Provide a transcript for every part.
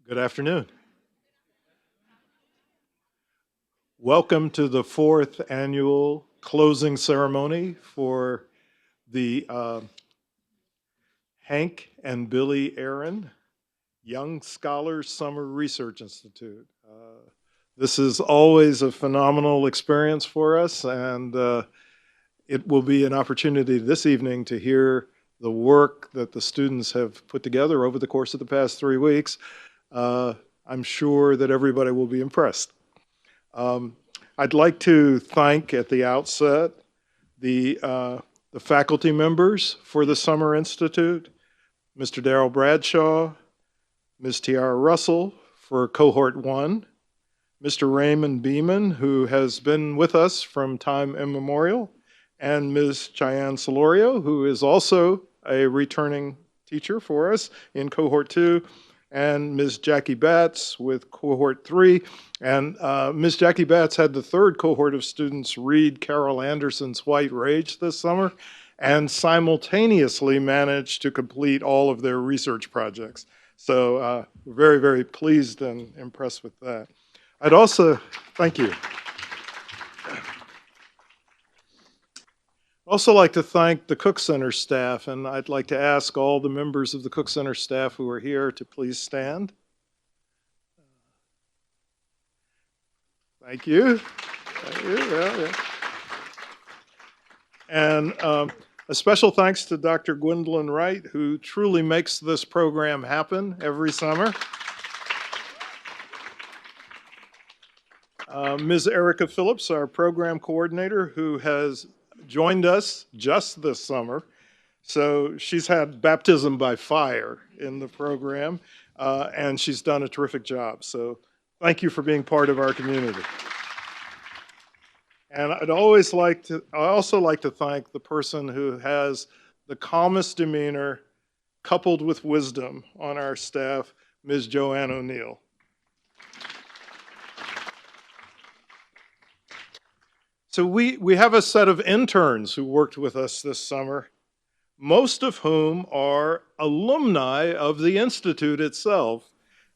Good afternoon. Welcome to the fourth annual closing ceremony for the Hank and Billy Aaron Young Scholars Summer Research Institute. This is always a phenomenal experience for us, and it will be an opportunity this evening to hear the work that the students have put together over the course of the past 3 weeks. I'm sure that everybody will be impressed. I'd like to thank at the outset the faculty members for the Summer Institute, Mr. Darrell Bradshaw, Ms. Tiara Russell for Cohort 1, Mr. Raymond Beeman, who has been with us from time immemorial, and Ms. Cheyenne Solorio, who is also a returning teacher for us in Cohort 2, and Ms. Jackie Batts with Cohort 3. And Ms. Jackie Batts had the third cohort of students read Carol Anderson's White Rage this summer and simultaneously managed to complete all of their research projects. So we're very, very pleased and impressed with that. I'd also, thank you. I'd also like to thank the Cook Center staff, and I'd like to ask all the members of the Cook Center staff who are here to please stand. Thank you. Thank you. Yeah. And a special thanks to Dr. Gwendolyn Wright, who truly makes this program happen every summer. Ms. Erica Phillips, our program coordinator, who has joined us just this summer. So she's had baptism by fire in the program, and she's done a terrific job. So thank you for being part of our community. And I'd also like to thank the person who has the calmest demeanor coupled with wisdom on our staff, Ms. Joanne O'Neill. So we have a set of interns who worked with us this summer, most of whom are alumni of the Institute itself.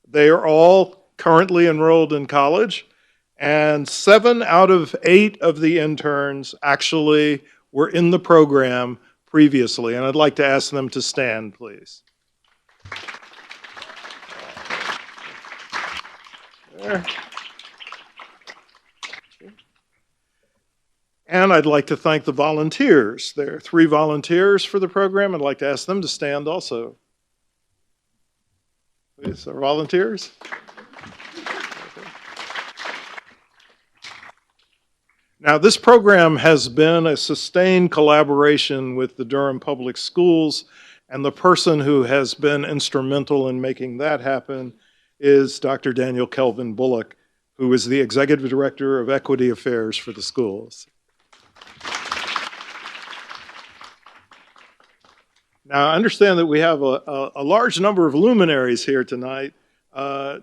They are all currently enrolled in college, and 7 out of 8 of the interns actually were in the program previously. And I'd like to ask them to stand, please. There. And I'd like to thank the volunteers. There are 3 volunteers for the program. I'd like to ask them to stand also. Please, our volunteers. Now, this program has been a sustained collaboration with the Durham Public Schools, and the person who has been instrumental in making that happen is Dr. Daniel Kelvin Bullock, who is the Executive Director of Equity Affairs for the schools. Now, I understand that we have a large number of luminaries here tonight,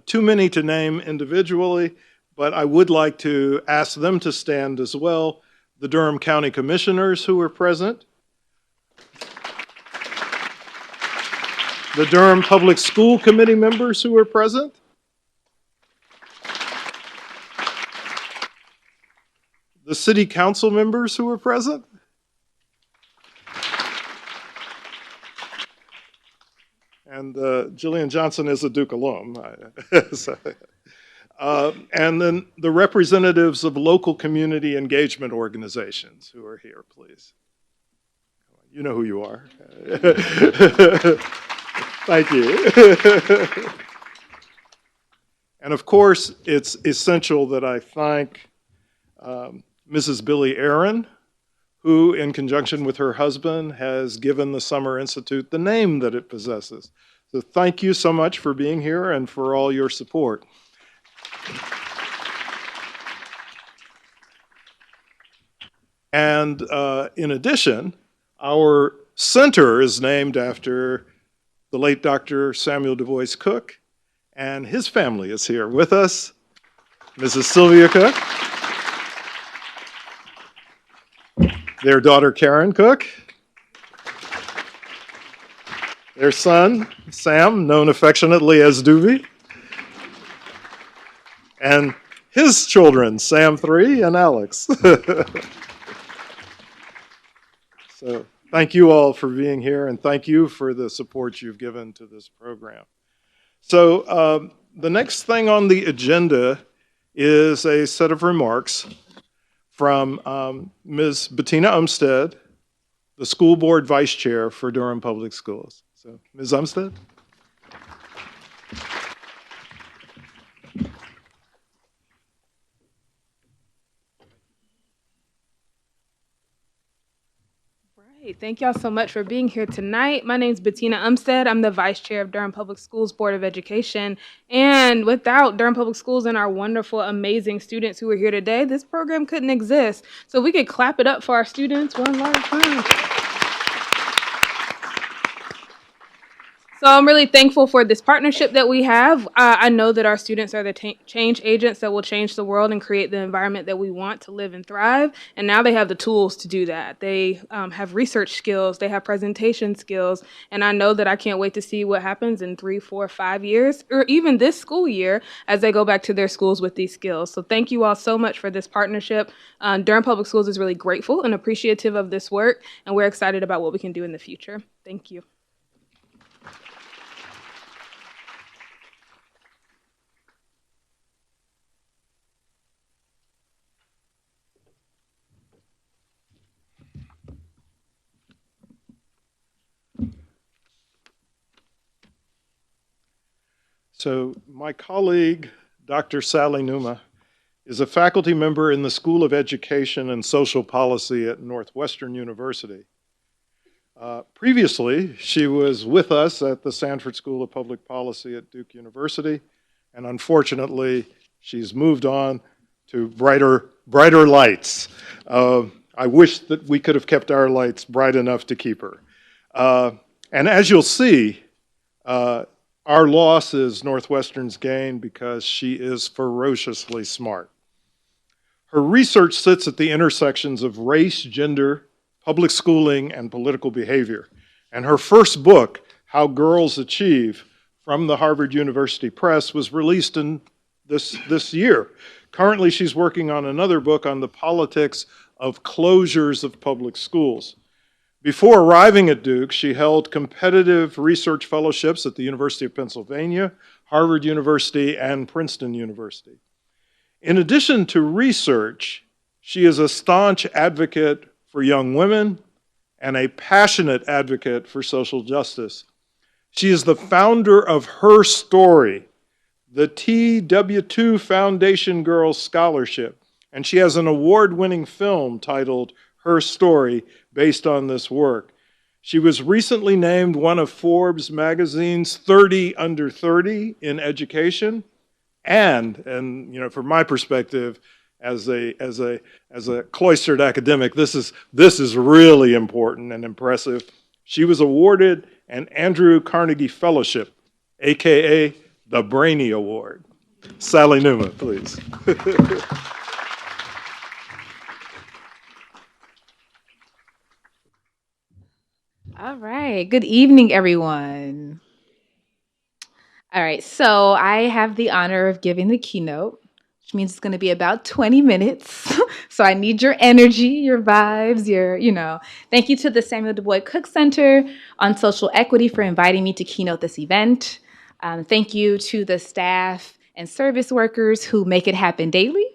too many to name individually, but I would like to ask them to stand as well. The Durham County Commissioners who are present, the Durham Public School Committee members who are present, the City Council members who are present, and Jillian Johnson is a Duke alum. And then the representatives of local community engagement organizations who are here, please. You know who you are. Thank you. And of course, it's essential that I thank Mrs. Billy Aaron, who, in conjunction with her husband, has given the Summer Institute the name that it possesses. So thank you so much for being here and for all your support. And in addition, our center is named after the late Dr. Samuel Du Bois Cook, and his family is here with us. Mrs. Sylvia Cook, their daughter Karen Cook, their son Sam, known affectionately as Doobie, and his children, Sam 3 and Alex. So thank you all for being here, and thank you for the support you've given to this program. So the next thing on the agenda is a set of remarks from Ms. Bettina Umstead, the school board vice chair for Durham Public Schools. So, Ms. Umstead. Thank y'all so much for being here tonight. My name is Bettina Umstead. I'm the Vice Chair of Durham Public Schools Board of Education. And without Durham Public Schools and our wonderful, amazing students who are here today, this program couldn't exist. So we could clap it up for our students one last time. So I'm really thankful for this partnership that we have. I know that our students are the change agents that will change the world and create the environment that we want to live and thrive. And now they have the tools to do that. They have research skills, they have presentation skills. And I know that I can't wait to see what happens in 3, 4, 5 years, or even this school year as they go back to their schools with these skills. So thank you all so much for this partnership. Durham Public Schools is really grateful and appreciative of this work, and we're excited about what we can do in the future. Thank you. So my colleague, Dr. Sally Nuamah, is a faculty member in the School of Education and Social Policy at Northwestern University. Previously, she was with us at the Sanford School of Public Policy at Duke University, and unfortunately, she's moved on to brighter lights. I wish that we could have kept our lights bright enough to keep her. And as you'll see, our loss is Northwestern's gain because she is ferociously smart. Her research sits at the intersections of race, gender, public schooling, and political behavior. And her first book, How Girls Achieve, from the Harvard University Press, was released in this year. Currently, she's working on another book on the politics of closures of public schools. Before arriving at Duke, she held competitive research fellowships at the University of Pennsylvania, Harvard University, and Princeton University. In addition to research, she is a staunch advocate for young women and a passionate advocate for social justice. She is the founder of Her Story, the TW2 Foundation Girls Scholarship, and she has an award-winning film titled Her Story, based on this work. She was recently named one of Forbes magazine's 30 under 30 in education, and you know, from my perspective, as a cloistered academic, this is really important and impressive. She was awarded an Andrew Carnegie Fellowship, aka the Brainy Award. Sally Nuamah, please. All right. Good evening, everyone. All right. So I have the honor of giving the keynote, which means it's going to be about 20 minutes. So I need your energy, your vibes, Thank you to the Samuel Du Bois Cook Center on Social Equity for inviting me to keynote this event. Thank you to the staff and service workers who make it happen daily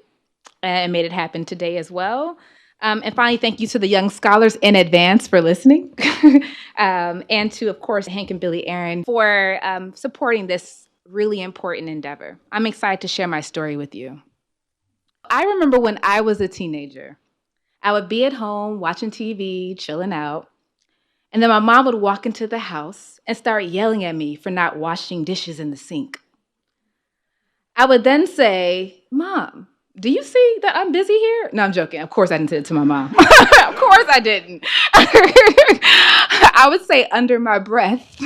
and made it happen today as well. And finally, thank you to the young scholars in advance for listening. And to, of course, Hank and Billy Aaron for supporting this really important endeavor. I'm excited to share my story with you. I remember when I was a teenager, I would be at home watching TV, chilling out, and then my mom would walk into the house and start yelling at me for not washing dishes in the sink. I would then say, "Mom, do you see that I'm busy here?" No, I'm joking. Of course I didn't say it to my mom. Of course I didn't. I would say under my breath,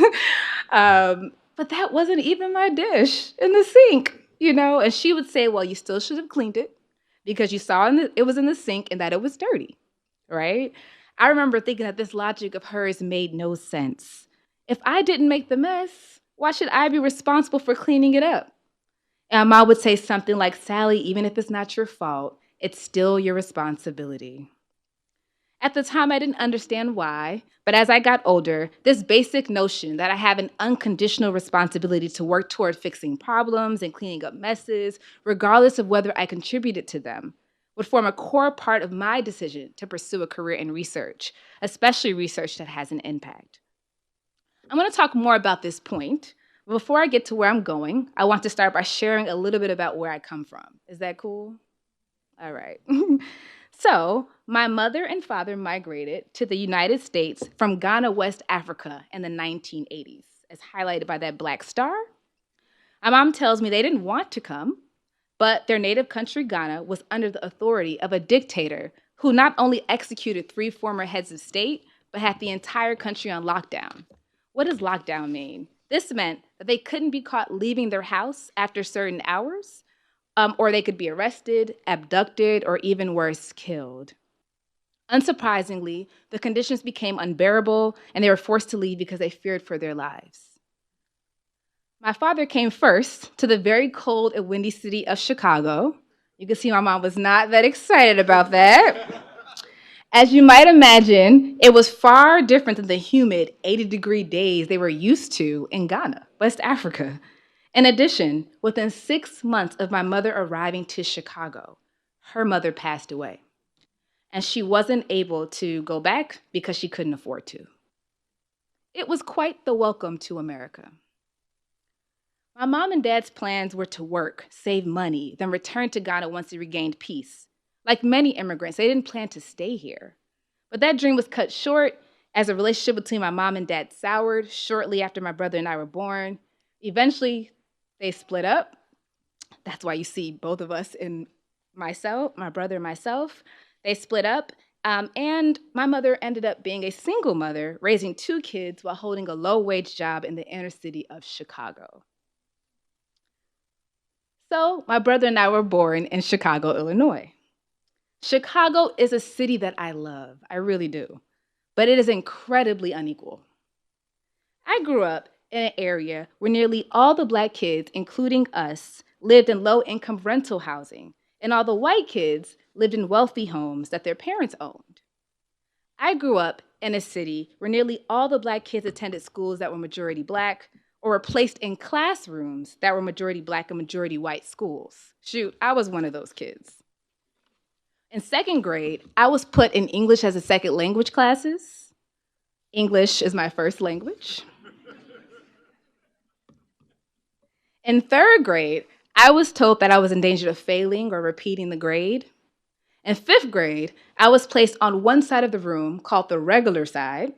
but that wasn't even my dish in the sink, And she would say, "Well, you still should have cleaned it because you saw it was in the sink and that it was dirty," right? I remember thinking that this logic of hers made no sense. If I didn't make the mess, why should I be responsible for cleaning it up? And my mom would say something like, Sally, even if it's not your fault, it's still your responsibility. At the time, I didn't understand why, but as I got older, this basic notion that I have an unconditional responsibility to work toward fixing problems and cleaning up messes, regardless of whether I contributed to them, would form a core part of my decision to pursue a career in research, especially research that has an impact. I'm going to talk more about this point, but before I get to where I'm going, I want to start by sharing a little bit about where I come from. Is that cool? All right. So, my mother and father migrated to the United States from Ghana, West Africa in the 1980s, as highlighted by that black star. My mom tells me they didn't want to come, but their native country, Ghana, was under the authority of a dictator who not only executed 3 former heads of state, but had the entire country on lockdown. What does lockdown mean? This meant that they couldn't be caught leaving their house after certain hours, or they could be arrested, abducted, or even worse, killed. Unsurprisingly, the conditions became unbearable, and they were forced to leave because they feared for their lives. My father came first to the very cold and windy city of Chicago. You can see my mom was not that excited about that. As you might imagine, it was far different than the humid 80-degree days they were used to in Ghana, West Africa. In addition, within 6 months of my mother arriving to Chicago, her mother passed away. And she wasn't able to go back because she couldn't afford to. It was quite the welcome to America. My mom and dad's plans were to work, save money, then return to Ghana once they regained peace. Like many immigrants, they didn't plan to stay here. But that dream was cut short as the relationship between my mom and dad soured shortly after my brother and I were born. Eventually, they split up. That's why you see both of us and myself, my brother and myself. They split up, and my mother ended up being a single mother, raising 2 kids while holding a low-wage job in the inner city of Chicago. So my brother and I were born in Chicago, Illinois. Chicago is a city that I love, I really do, but it is incredibly unequal. I grew up in an area where nearly all the Black kids, including us, lived in low-income rental housing, and all the white kids lived in wealthy homes that their parents owned. I grew up in a city where nearly all the Black kids attended schools that were majority Black or were placed in classrooms that were majority Black and majority white schools. Shoot, I was one of those kids. In 2nd grade, I was put in English as a second language classes. English is my first language. In 3rd grade, I was told that I was in danger of failing or repeating the grade. In 5th grade, I was placed on one side of the room called the regular side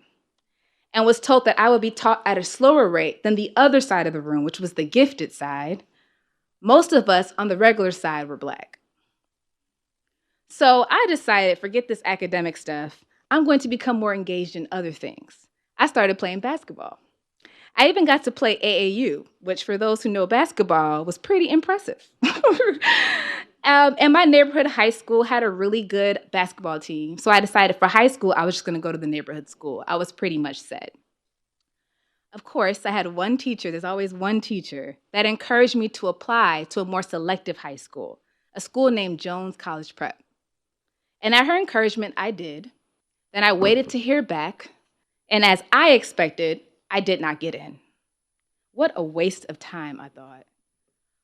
and was told that I would be taught at a slower rate than the other side of the room, which was the gifted side. Most of us on the regular side were Black. So I decided, forget this academic stuff, I'm going to become more engaged in other things. I started playing basketball. I even got to play AAU, which for those who know basketball was pretty impressive. And my neighborhood high school had a really good basketball team. So I decided for high school, I was just going to go to the neighborhood school. I was pretty much set. Of course, I had one teacher, there's always one teacher, that encouraged me to apply to a more selective high school, a school named Jones College Prep. And at her encouragement, I did. Then I waited to hear back. And as I expected, I did not get in. What a waste of time, I thought.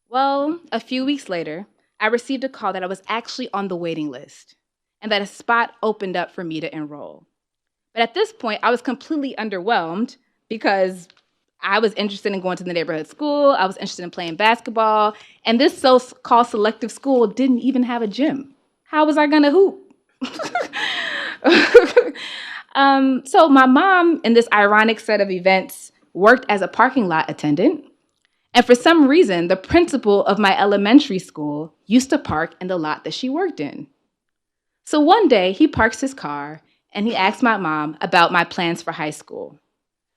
Well, a few weeks later, I received a call that I was actually on the waiting list and that a spot opened up for me to enroll. But at this point, I was completely underwhelmed because I was interested in going to the neighborhood school, I was interested in playing basketball, and this so-called selective school didn't even have a gym. How was I gonna hoop? So my mom, in this ironic set of events, worked as a parking lot attendant. And for some reason, the principal of my elementary school used to park in the lot that she worked in. So one day, he parks his car and he asks my mom about my plans for high school.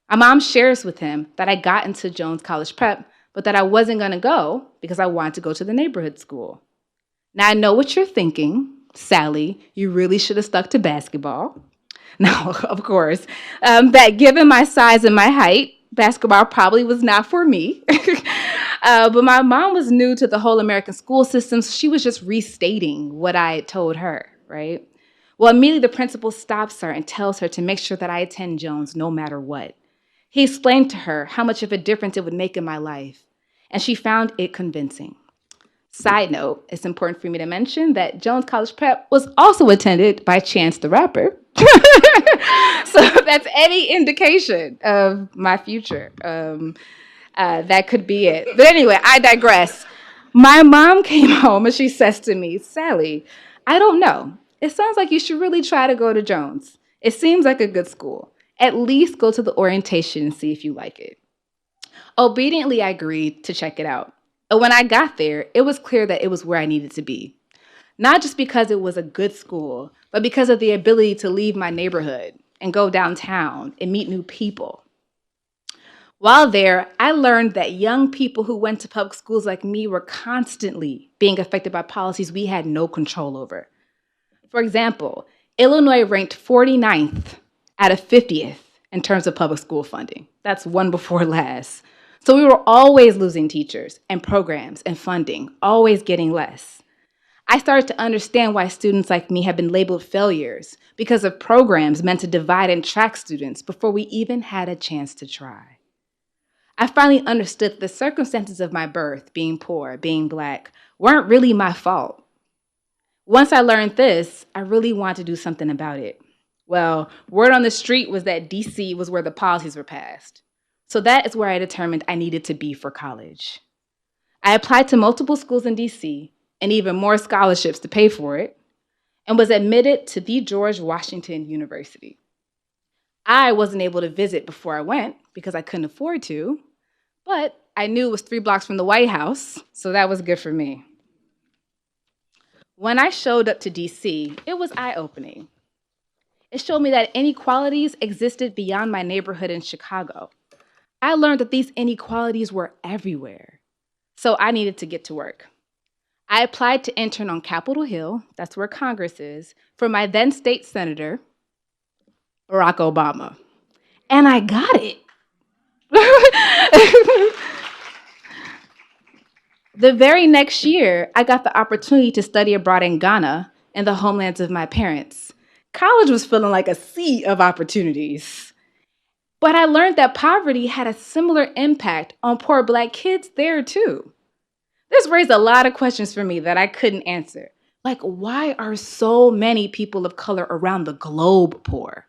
My mom shares with him that I got into Jones College Prep, but that I wasn't going to go because I wanted to go to the neighborhood school. Now, I know what you're thinking. Sally, you really should have stuck to basketball. Now, of course, that given my size and my height, basketball probably was not for me. But my mom was new to the whole American school system, so she was just restating what I had told her, right? Well, immediately the principal stops her and tells her to make sure that I attend Jones no matter what. He explained to her how much of a difference it would make in my life, and she found it convincing. Side note, it's important for me to mention that Jones College Prep was also attended by Chance the Rapper. So if that's any indication of my future, that could be it. But anyway, I digress. My mom came home and she says to me, Sally, I don't know. It sounds like you should really try to go to Jones. It seems like a good school. At least go to the orientation and see if you like it. Obediently, I agreed to check it out. And when I got there, it was clear that it was where I needed to be. Not just because it was a good school, but because of the ability to leave my neighborhood and go downtown and meet new people. While there, I learned that young people who went to public schools like me were constantly being affected by policies we had no control over. For example, Illinois ranked 49th out of 50th in terms of public school funding. That's one before last. So we were always losing teachers and programs and funding, always getting less. I started to understand why students like me have been labeled failures because of programs meant to divide and track students before we even had a chance to try. I finally understood that the circumstances of my birth, being poor, being Black, weren't really my fault. Once I learned this, I really wanted to do something about it. Well, word on the street was that DC was where the policies were passed. So that is where I determined I needed to be for college. I applied to multiple schools in DC and even more scholarships to pay for it, and was admitted to the George Washington University. I wasn't able to visit before I went because I couldn't afford to, but I knew it was 3 blocks from the White House, so that was good for me. When I showed up to DC, it was eye-opening. It showed me that inequalities existed beyond my neighborhood in Chicago. I learned that these inequalities were everywhere, so I needed to get to work. I applied to intern on Capitol Hill, that's where Congress is, for my then state senator, Barack Obama. And I got it. The very next year, I got the opportunity to study abroad in Ghana and the homelands of my parents. College was feeling like a sea of opportunities. But I learned that poverty had a similar impact on poor Black kids there too. This raised a lot of questions for me that I couldn't answer. Like, why are so many people of color around the globe poor?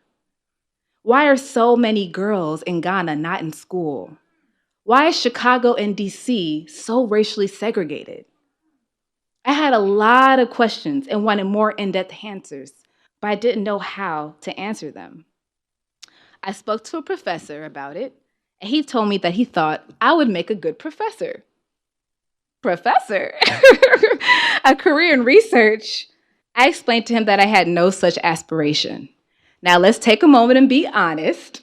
Why are so many girls in Ghana not in school? Why is Chicago and DC so racially segregated? I had a lot of questions and wanted more in-depth answers, but I didn't know how to answer them. I spoke to a professor about it, and he told me that he thought I would make a good professor. Professor? A career in research? I explained to him that I had no such aspiration. Now let's take a moment and be honest.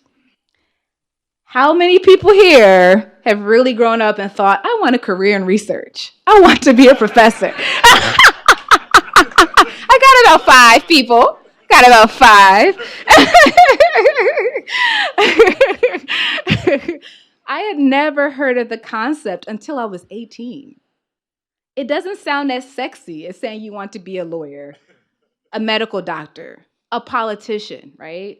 How many people here have really grown up and thought, I want a career in research? I want to be a professor. I got about 5 people. Got about 5. I had never heard of the concept until I was 18. It doesn't sound as sexy as saying you want to be a lawyer, a medical doctor, a politician, right?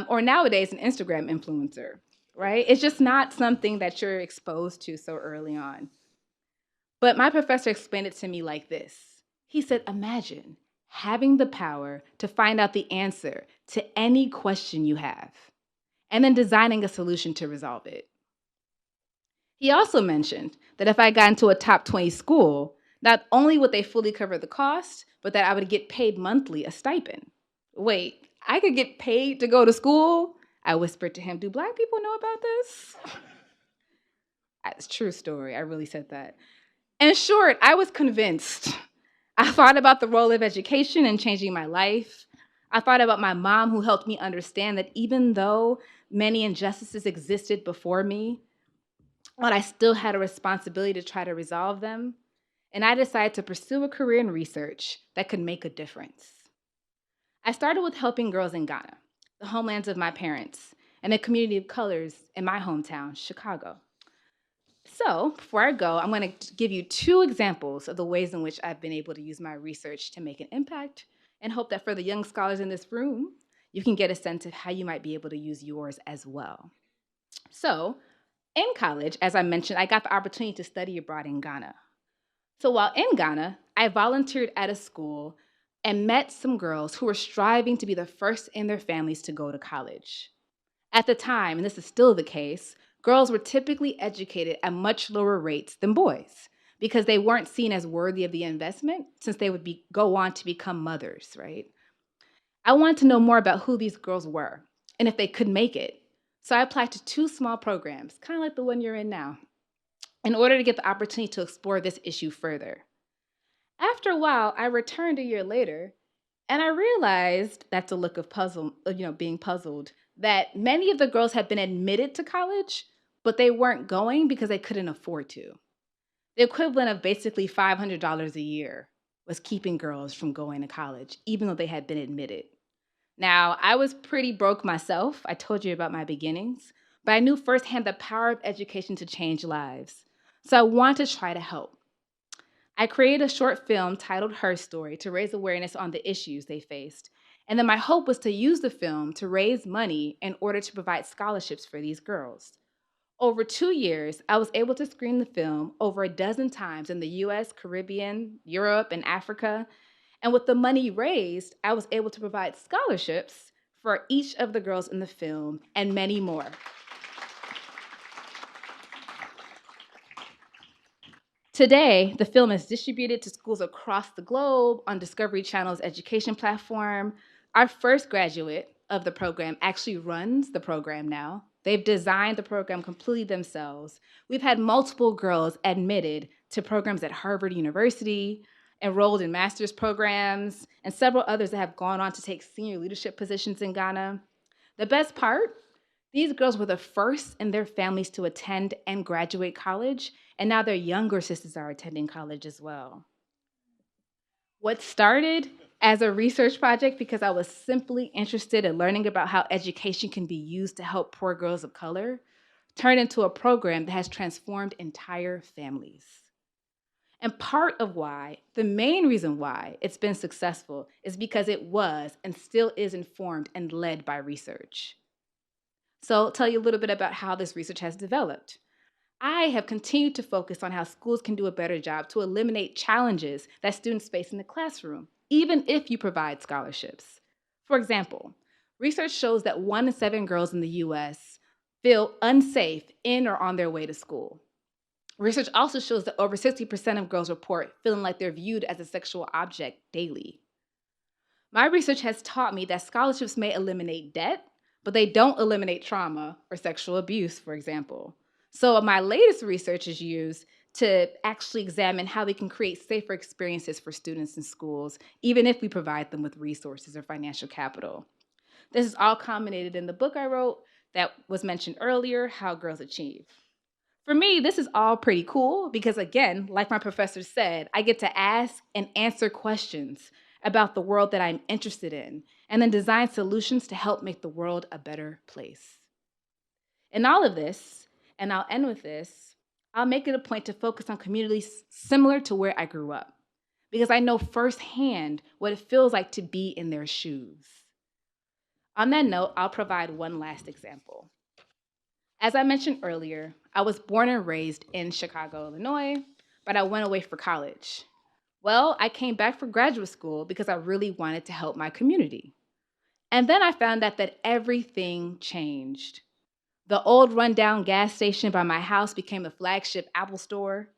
Or nowadays, an Instagram influencer, right? It's just not something that you're exposed to so early on. But my professor explained it to me like this. He said, imagine having the power to find out the answer to any question you have, and then designing a solution to resolve it. He also mentioned that if I got into a top 20 school, not only would they fully cover the cost, but that I would get paid monthly a stipend. Wait, I could get paid to go to school? I whispered to him, do Black people know about this? That's a true story. I really said that. In short, I was convinced. I thought about the role of education in changing my life. I thought about my mom, who helped me understand that even though many injustices existed before me, but I still had a responsibility to try to resolve them. And I decided to pursue a career in research that could make a difference. I started with helping girls in Ghana, the homelands of my parents, and a community of colors in my hometown, Chicago. So before I go, I'm going to give you 2 examples of the ways in which I've been able to use my research to make an impact, and hope that for the young scholars in this room, you can get a sense of how you might be able to use yours as well. So in college, as I mentioned, I got the opportunity to study abroad in Ghana. So while in Ghana, I volunteered at a school and met some girls who were striving to be the first in their families to go to college. At the time, and this is still the case, girls were typically educated at much lower rates than boys because they weren't seen as worthy of the investment since they would go on to become mothers, right? I wanted to know more about who these girls were and if they could make it. So I applied to 2 small programs, kind of like the one you're in now, in order to get the opportunity to explore this issue further. After a while, I returned a year later, and I realized, that's a look of being puzzled, that many of the girls had been admitted to college, but they weren't going because they couldn't afford to. The equivalent of basically $500 a year was keeping girls from going to college, even though they had been admitted. Now, I was pretty broke myself. I told you about my beginnings, but I knew firsthand the power of education to change lives. So I wanted to try to help. I created a short film titled Her Story to raise awareness on the issues they faced. And then my hope was to use the film to raise money in order to provide scholarships for these girls. Over 2 years, I was able to screen the film over a dozen times in the US, Caribbean, Europe, and Africa. And with the money raised, I was able to provide scholarships for each of the girls in the film and many more. Today, the film is distributed to schools across the globe on Discovery Channel's education platform. Our first graduate of the program actually runs the program now. They've designed the program completely themselves. We've had multiple girls admitted to programs at Harvard University, enrolled in master's programs, and several others that have gone on to take senior leadership positions in Ghana. The best part, these girls were the first in their families to attend and graduate college, and now their younger sisters are attending college as well. What started as a research project because I was simply interested in learning about how education can be used to help poor girls of color turned into a program that has transformed entire families. And part of why, the main reason why it's been successful is because it was and still is informed and led by research. So I'll tell you a little bit about how this research has developed. I have continued to focus on how schools can do a better job to eliminate challenges that students face in the classroom, even if you provide scholarships. For example, research shows that 1 in 7 girls in the US feel unsafe in or on their way to school. Research also shows that over 60% of girls report feeling like they're viewed as a sexual object daily. My research has taught me that scholarships may eliminate debt, but they don't eliminate trauma or sexual abuse, for example. So my latest research is used to actually examine how we can create safer experiences for students in schools, even if we provide them with resources or financial capital. This is all culminated in the book I wrote that was mentioned earlier, How Girls Achieve. For me, this is all pretty cool because, again, like my professor said, I get to ask and answer questions about the world that I'm interested in, and then design solutions to help make the world a better place. In all of this, and I'll end with this, I'll make it a point to focus on communities similar to where I grew up, because I know firsthand what it feels like to be in their shoes. On that note, I'll provide one last example. As I mentioned earlier, I was born and raised in Chicago, Illinois, but I went away for college. Well, I came back for graduate school because I really wanted to help my community. And then I found out that everything changed. The old rundown gas station by my house became the flagship Apple store.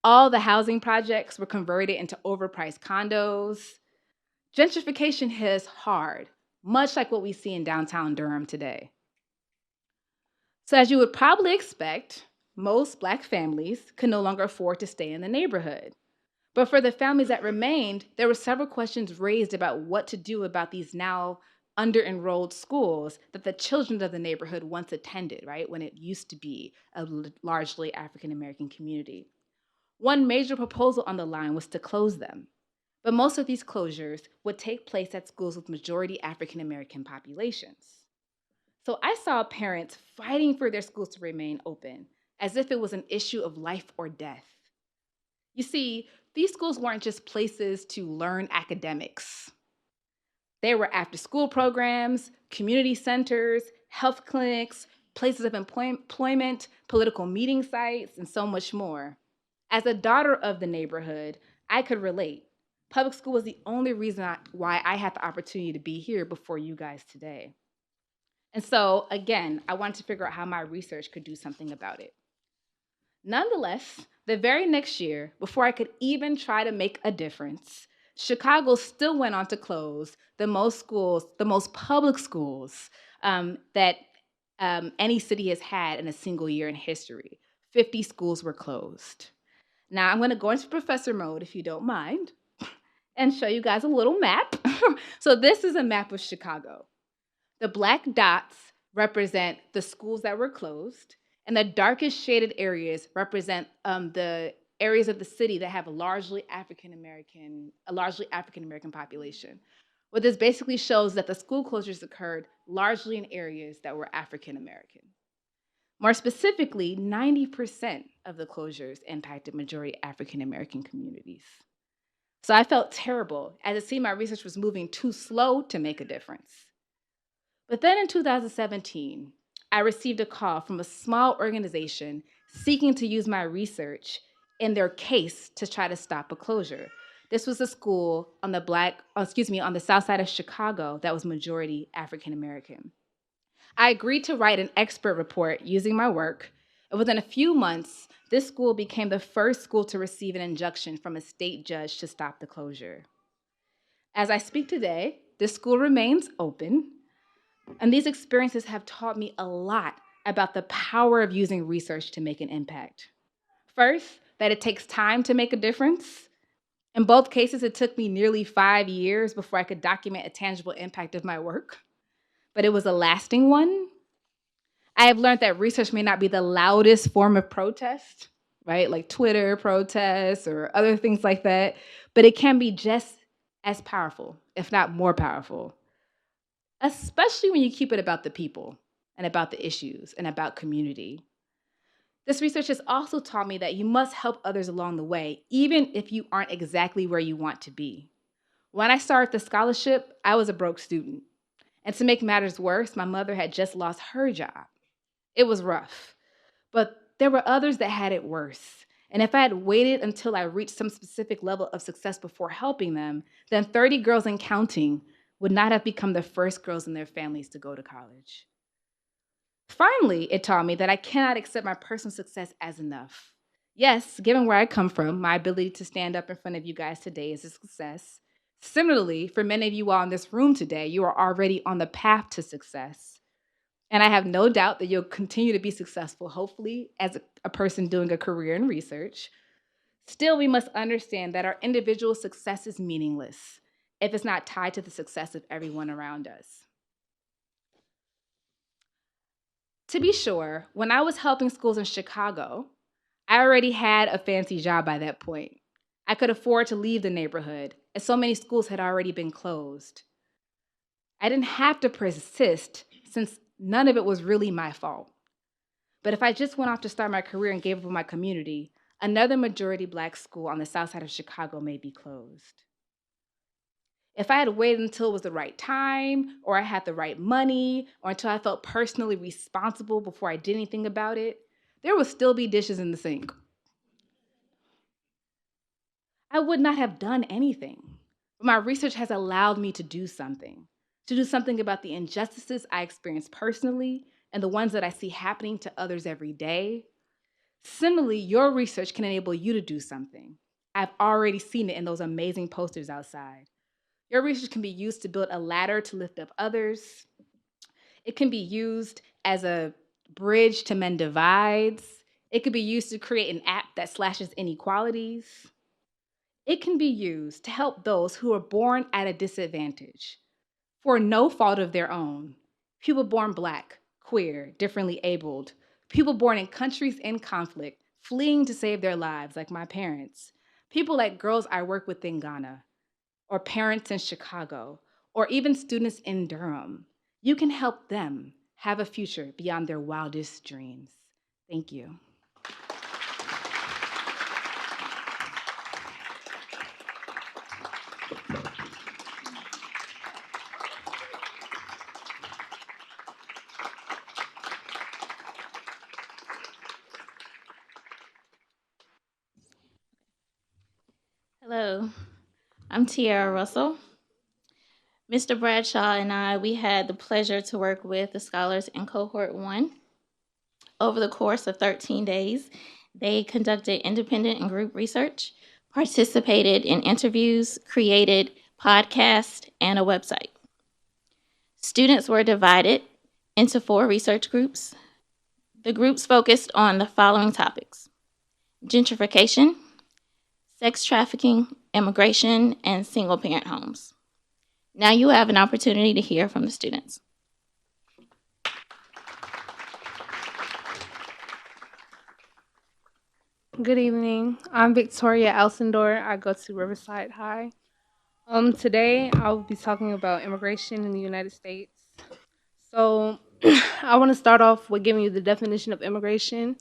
All the housing projects were converted into overpriced condos. Gentrification hit hard, much like what we see in downtown Durham today. So as you would probably expect, most Black families could no longer afford to stay in the neighborhood. But for the families that remained, there were several questions raised about what to do about these now under-enrolled schools that the children of the neighborhood once attended, right, when it used to be a largely African-American community. One major proposal on the line was to close them. But most of these closures would take place at schools with majority African-American populations. So I saw parents fighting for their schools to remain open, as if it was an issue of life or death. You see, these schools weren't just places to learn academics. They were after-school programs, community centers, health clinics, places of employment, political meeting sites, and so much more. As a daughter of the neighborhood, I could relate. Public school was the only reason why I had the opportunity to be here before you guys today. And so, again, I wanted to figure out how my research could do something about it. Nonetheless, the very next year, before I could even try to make a difference, Chicago still went on to close the most public schools that any city has had in a single year in history. 50 schools were closed. Now I'm going to go into professor mode, if you don't mind, and show you guys a little map. So this is a map of Chicago. The black dots represent the schools that were closed, and the darkest shaded areas represent the areas of the city that have a largely African American population. What this basically shows that the school closures occurred largely in areas that were African American. More specifically, 90% of the closures impacted majority African American communities. So I felt terrible, as it seemed my research was moving too slow to make a difference. But then in 2017, I received a call from a small organization seeking to use my research in their case to try to stop a closure. This was a school on the south side of Chicago that was majority African American. I agreed to write an expert report using my work, and within a few months, this school became the first school to receive an injunction from a state judge to stop the closure. As I speak today, this school remains open, and these experiences have taught me a lot about the power of using research to make an impact. First, that it takes time to make a difference. In both cases, it took me nearly 5 years before I could document a tangible impact of my work, but it was a lasting one. I have learned that research may not be the loudest form of protest, right? Like Twitter protests or other things like that, but it can be just as powerful, if not more powerful, especially when you keep it about the people and about the issues and about community. This research has also taught me that you must help others along the way, even if you aren't exactly where you want to be. When I started the scholarship, I was a broke student. And to make matters worse, my mother had just lost her job. It was rough, but there were others that had it worse. And if I had waited until I reached some specific level of success before helping them, then 30 girls and counting would not have become the first girls in their families to go to college. Finally, it taught me that I cannot accept my personal success as enough. Yes, given where I come from, my ability to stand up in front of you guys today is a success. Similarly, for many of you all in this room today, you are already on the path to success. And I have no doubt that you'll continue to be successful, hopefully, as a person doing a career in research. Still, we must understand that our individual success is meaningless if it's not tied to the success of everyone around us. To be sure, when I was helping schools in Chicago, I already had a fancy job by that point. I could afford to leave the neighborhood, as so many schools had already been closed. I didn't have to persist, since none of it was really my fault. But if I just went off to start my career and gave up on my community, another majority Black school on the south side of Chicago may be closed. If I had waited until it was the right time, or I had the right money, or until I felt personally responsible before I did anything about it, there would still be dishes in the sink. I would not have done anything. But my research has allowed me to do something about the injustices I experience personally and the ones that I see happening to others every day. Similarly, your research can enable you to do something. I've already seen it in those amazing posters outside. Your research can be used to build a ladder to lift up others. It can be used as a bridge to mend divides. It could be used to create an app that slashes inequalities. It can be used to help those who are born at a disadvantage for no fault of their own. People born Black, queer, differently abled, people born in countries in conflict, fleeing to save their lives, like my parents, people like girls I work with in Ghana, or parents in Chicago, or even students in Durham. You can help them have a future beyond their wildest dreams. Thank you. Hello, I'm Tiara Russell. Mr. Bradshaw and I, we had the pleasure to work with the scholars in Cohort 1. Over the course of 13 days, they conducted independent and group research, participated in interviews, created podcasts, and a website. Students were divided into 4 research groups. The groups focused on the following topics: gentrification, sex trafficking, immigration, and single-parent homes. Now you have an opportunity to hear from the students. Good evening. I'm Victoria Alcindor. I go to Riverside High. Today I'll be talking about immigration in the United States. So I want to start off with giving you the definition of immigration,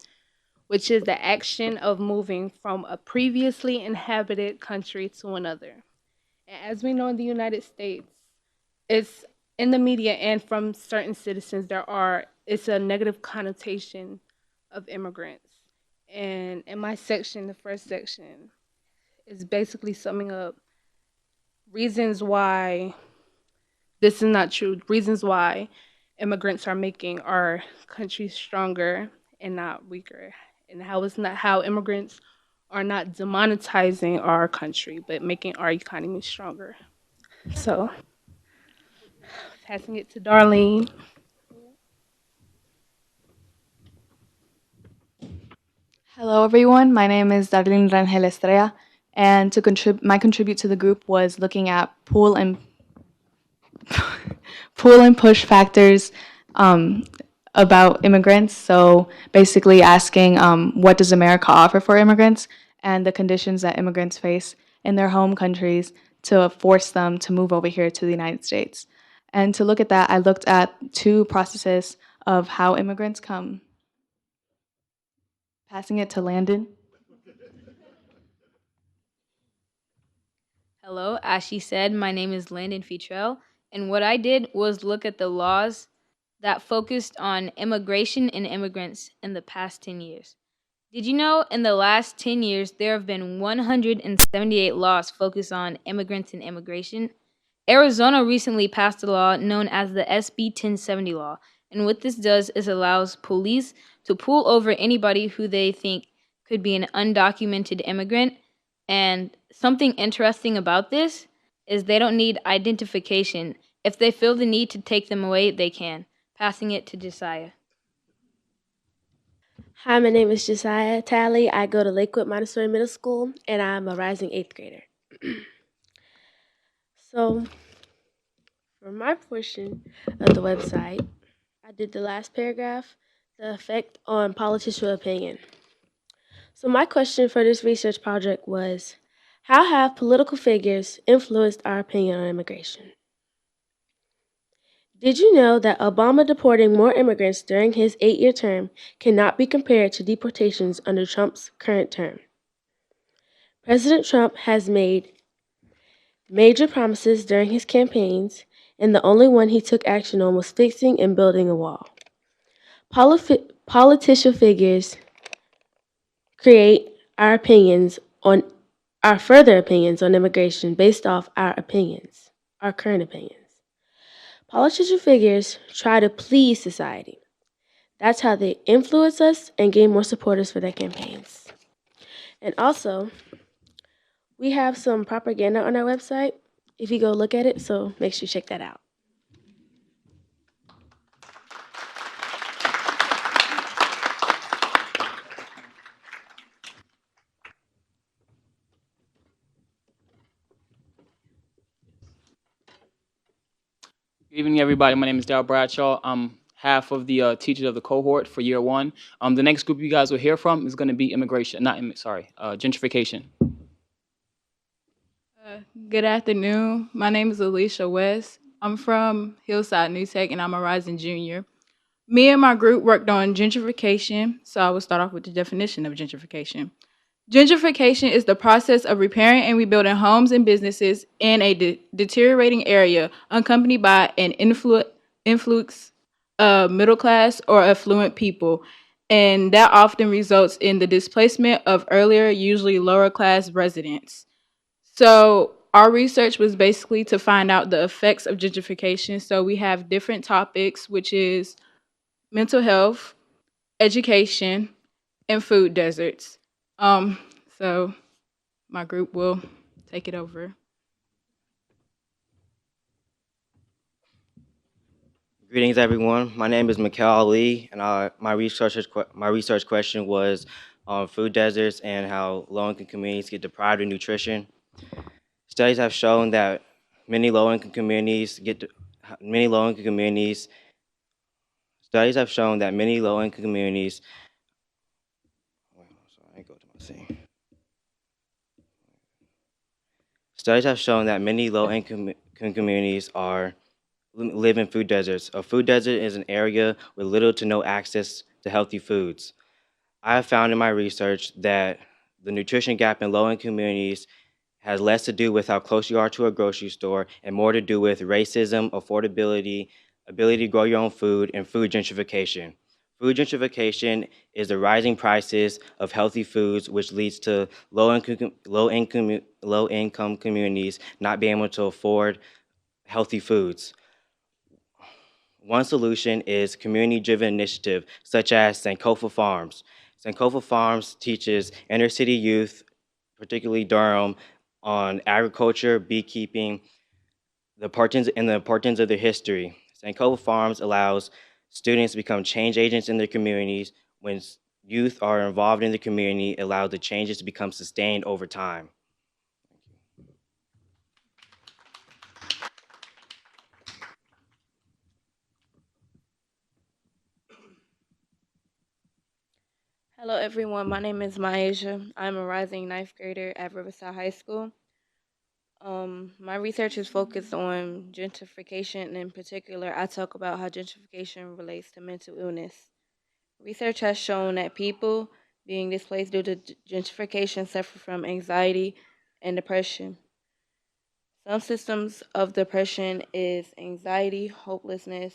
which is the action of moving from a previously inhabited country to another. And as we know in the United States, it's in the media and from certain citizens it's a negative connotation of immigrants. And in my section, the first section, is basically summing up reasons why this is not true, reasons why immigrants are making our country stronger and not weaker, and how immigrants are not demonetizing our country, but making our economy stronger. So, passing it to Darlene. Hello, everyone. My name is Darlene Rangel Estrella, and my contribute to the group was looking at pull and push factors about immigrants. So basically, asking what does America offer for immigrants and the conditions that immigrants face in their home countries to force them to move over here to the United States. And to look at that, I looked at 2 processes of how immigrants come. Passing it to Landon. Hello, as she said, my name is Landon Futrell, and what I did was look at the laws that focused on immigration and immigrants in the past 10 years. Did you know in the last 10 years there have been 178 laws focused on immigrants and immigration? Arizona recently passed a law known as the SB 1070 law, and what this does is allows police to pull over anybody who they think could be an undocumented immigrant. And something interesting about this is they don't need identification. If they feel the need to take them away, they can. Passing it to Josiah. Hi, my name is Josiah Talley. I go to Lakewood Montessori Middle School, and I'm a rising 8th grader. So, for my portion of the website, I did the last paragraph, the effect on political opinion. So my question for this research project was, how have political figures influenced our opinion on immigration? Did you know that Obama deporting more immigrants during his 8-year term cannot be compared to deportations under Trump's current term? President Trump has made major promises during his campaigns, and the only one he took action on was fixing and building a wall. Political figures create our further opinions on immigration based off our current opinions. Political figures try to please society. That's how they influence us and gain more supporters for their campaigns. And also, we have some propaganda on our website if you go look at it, so make sure you check that out. Good evening, everybody. My name is Darryl Bradshaw. I'm half of the teachers of the cohort for year 1. The next group you guys will hear from is going to be gentrification. Good afternoon. My name is Alicia West. I'm from Hillside New Tech, and I'm a rising junior. Me and my group worked on gentrification, so I will start off with the definition of gentrification. Gentrification is the process of repairing and rebuilding homes and businesses in a deteriorating area, accompanied by an influx of middle class or affluent people, and that often results in the displacement of earlier, usually lower class residents. So our research was basically to find out the effects of gentrification. So we have different topics, which is mental health, education, and food deserts. Um, so my group will take it over. Greetings, everyone. My name is Mikhail Ali, and my research question was on food deserts and how low-income communities get deprived of nutrition. Studies have shown that many low-income communities many low-income communities. Studies have shown that many low-income communities. Sorry, I go to my scene. Studies have shown that many low-income communities live in food deserts. A food desert is an area with little to no access to healthy foods. I have found in my research that the nutrition gap in low-income communities has less to do with how close you are to a grocery store and more to do with racism, affordability, ability to grow your own food, and food gentrification. Food gentrification is the rising prices of healthy foods, which leads to low-income communities not being able to afford healthy foods. One solution is community-driven initiative, such as Sankofa Farms. Sankofa Farms teaches inner-city youth, particularly Durham, on agriculture, beekeeping, the importance of their history. Sankofa Farms allows students to become change agents in their communities. When youth are involved in the community, it allows the changes to become sustained over time. Hello, everyone. My name is Myasia. I'm a rising ninth grader at Riverside High School. My research is focused on gentrification, and in particular, I talk about how gentrification relates to mental illness. Research has shown that people being displaced due to gentrification suffer from anxiety and depression. Some symptoms of depression is anxiety, hopelessness,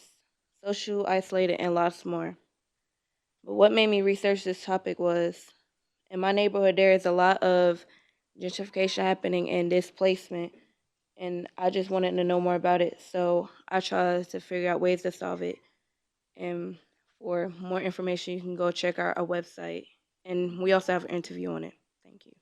social isolated, and lots more. But what made me research this topic was in my neighborhood, there is a lot of gentrification happening and displacement, and I just wanted to know more about it. So I tried to figure out ways to solve it. And for more information, you can go check our website. And we also have an interview on it. Thank you.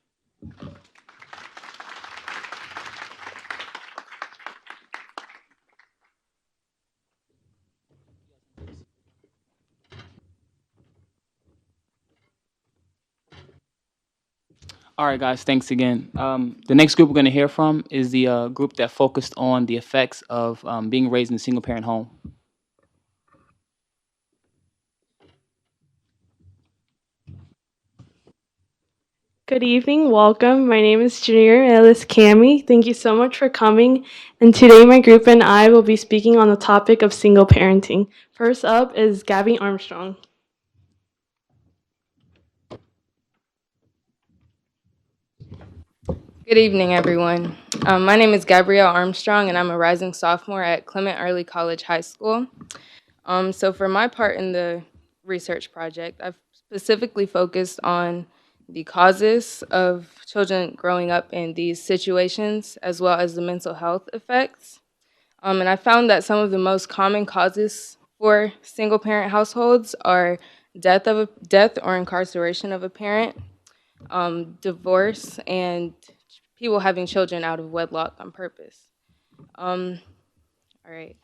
All right, guys, thanks again. The next group we're going to hear from is the group that focused on the effects of being raised in a single-parent home. Good evening, welcome. My name is Junior Ellis Cami. Thank you so much for coming. And today my group and I will be speaking on the topic of single parenting. First up is Gabby Armstrong. Good evening, everyone. My name is Gabrielle Armstrong, and I'm a rising sophomore at Clement Early College High School. So for my part in the research project, I've specifically focused on the causes of children growing up in these situations, as well as the mental health effects. And I found that some of the most common causes for single-parent households are death or incarceration of a parent, divorce, and people having children out of wedlock on purpose. All right.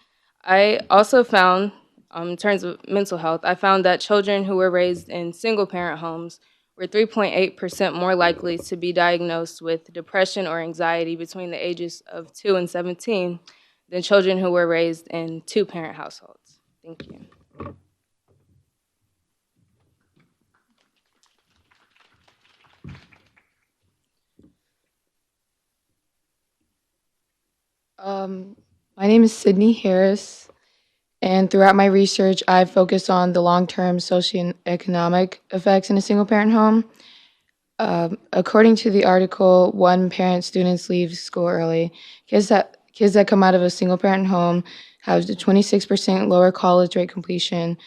I also found, in terms of mental health, I found that children who were raised in single-parent homes were 3.8% more likely to be diagnosed with depression or anxiety between the ages of 2 and 17 than children who were raised in two-parent households. Thank you. My name is Sydney Harris, and throughout my research, I've focused on the long-term socioeconomic effects in a single-parent home. According to the article, One Parent Students Leave School Early, kids that come out of a single-parent home have a 26% lower college rate completion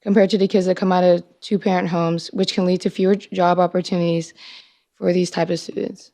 compared to the kids that come out of two-parent homes, which can lead to fewer job opportunities for these type of students.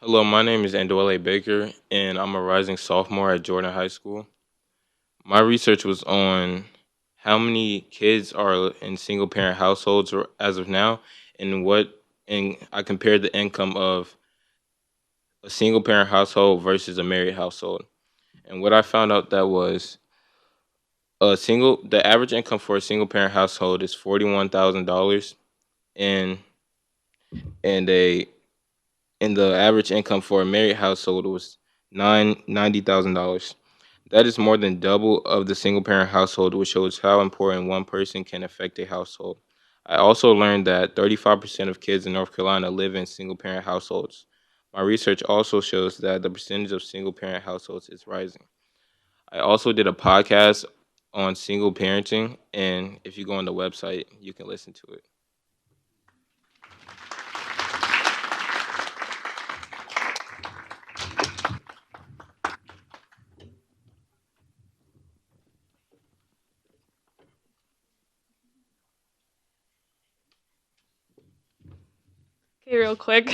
Hello, my name is Andwele Baker, and I'm a rising sophomore at Jordan High School. My research was on how many kids are in single-parent households as of now, and I compared the income of a single-parent household versus a married household. And what I found out that was the average income for a single-parent household is $41,000, and and a and the average income for a married household was $90,000. That is more than double of the single parent household, which shows how important one person can affect a household. I also learned that 35% of kids in North Carolina live in single parent households. My research also shows that the percentage of single parent households is rising. I also did a podcast on single parenting, and if you go on the website, you can listen to it. Okay, real quick.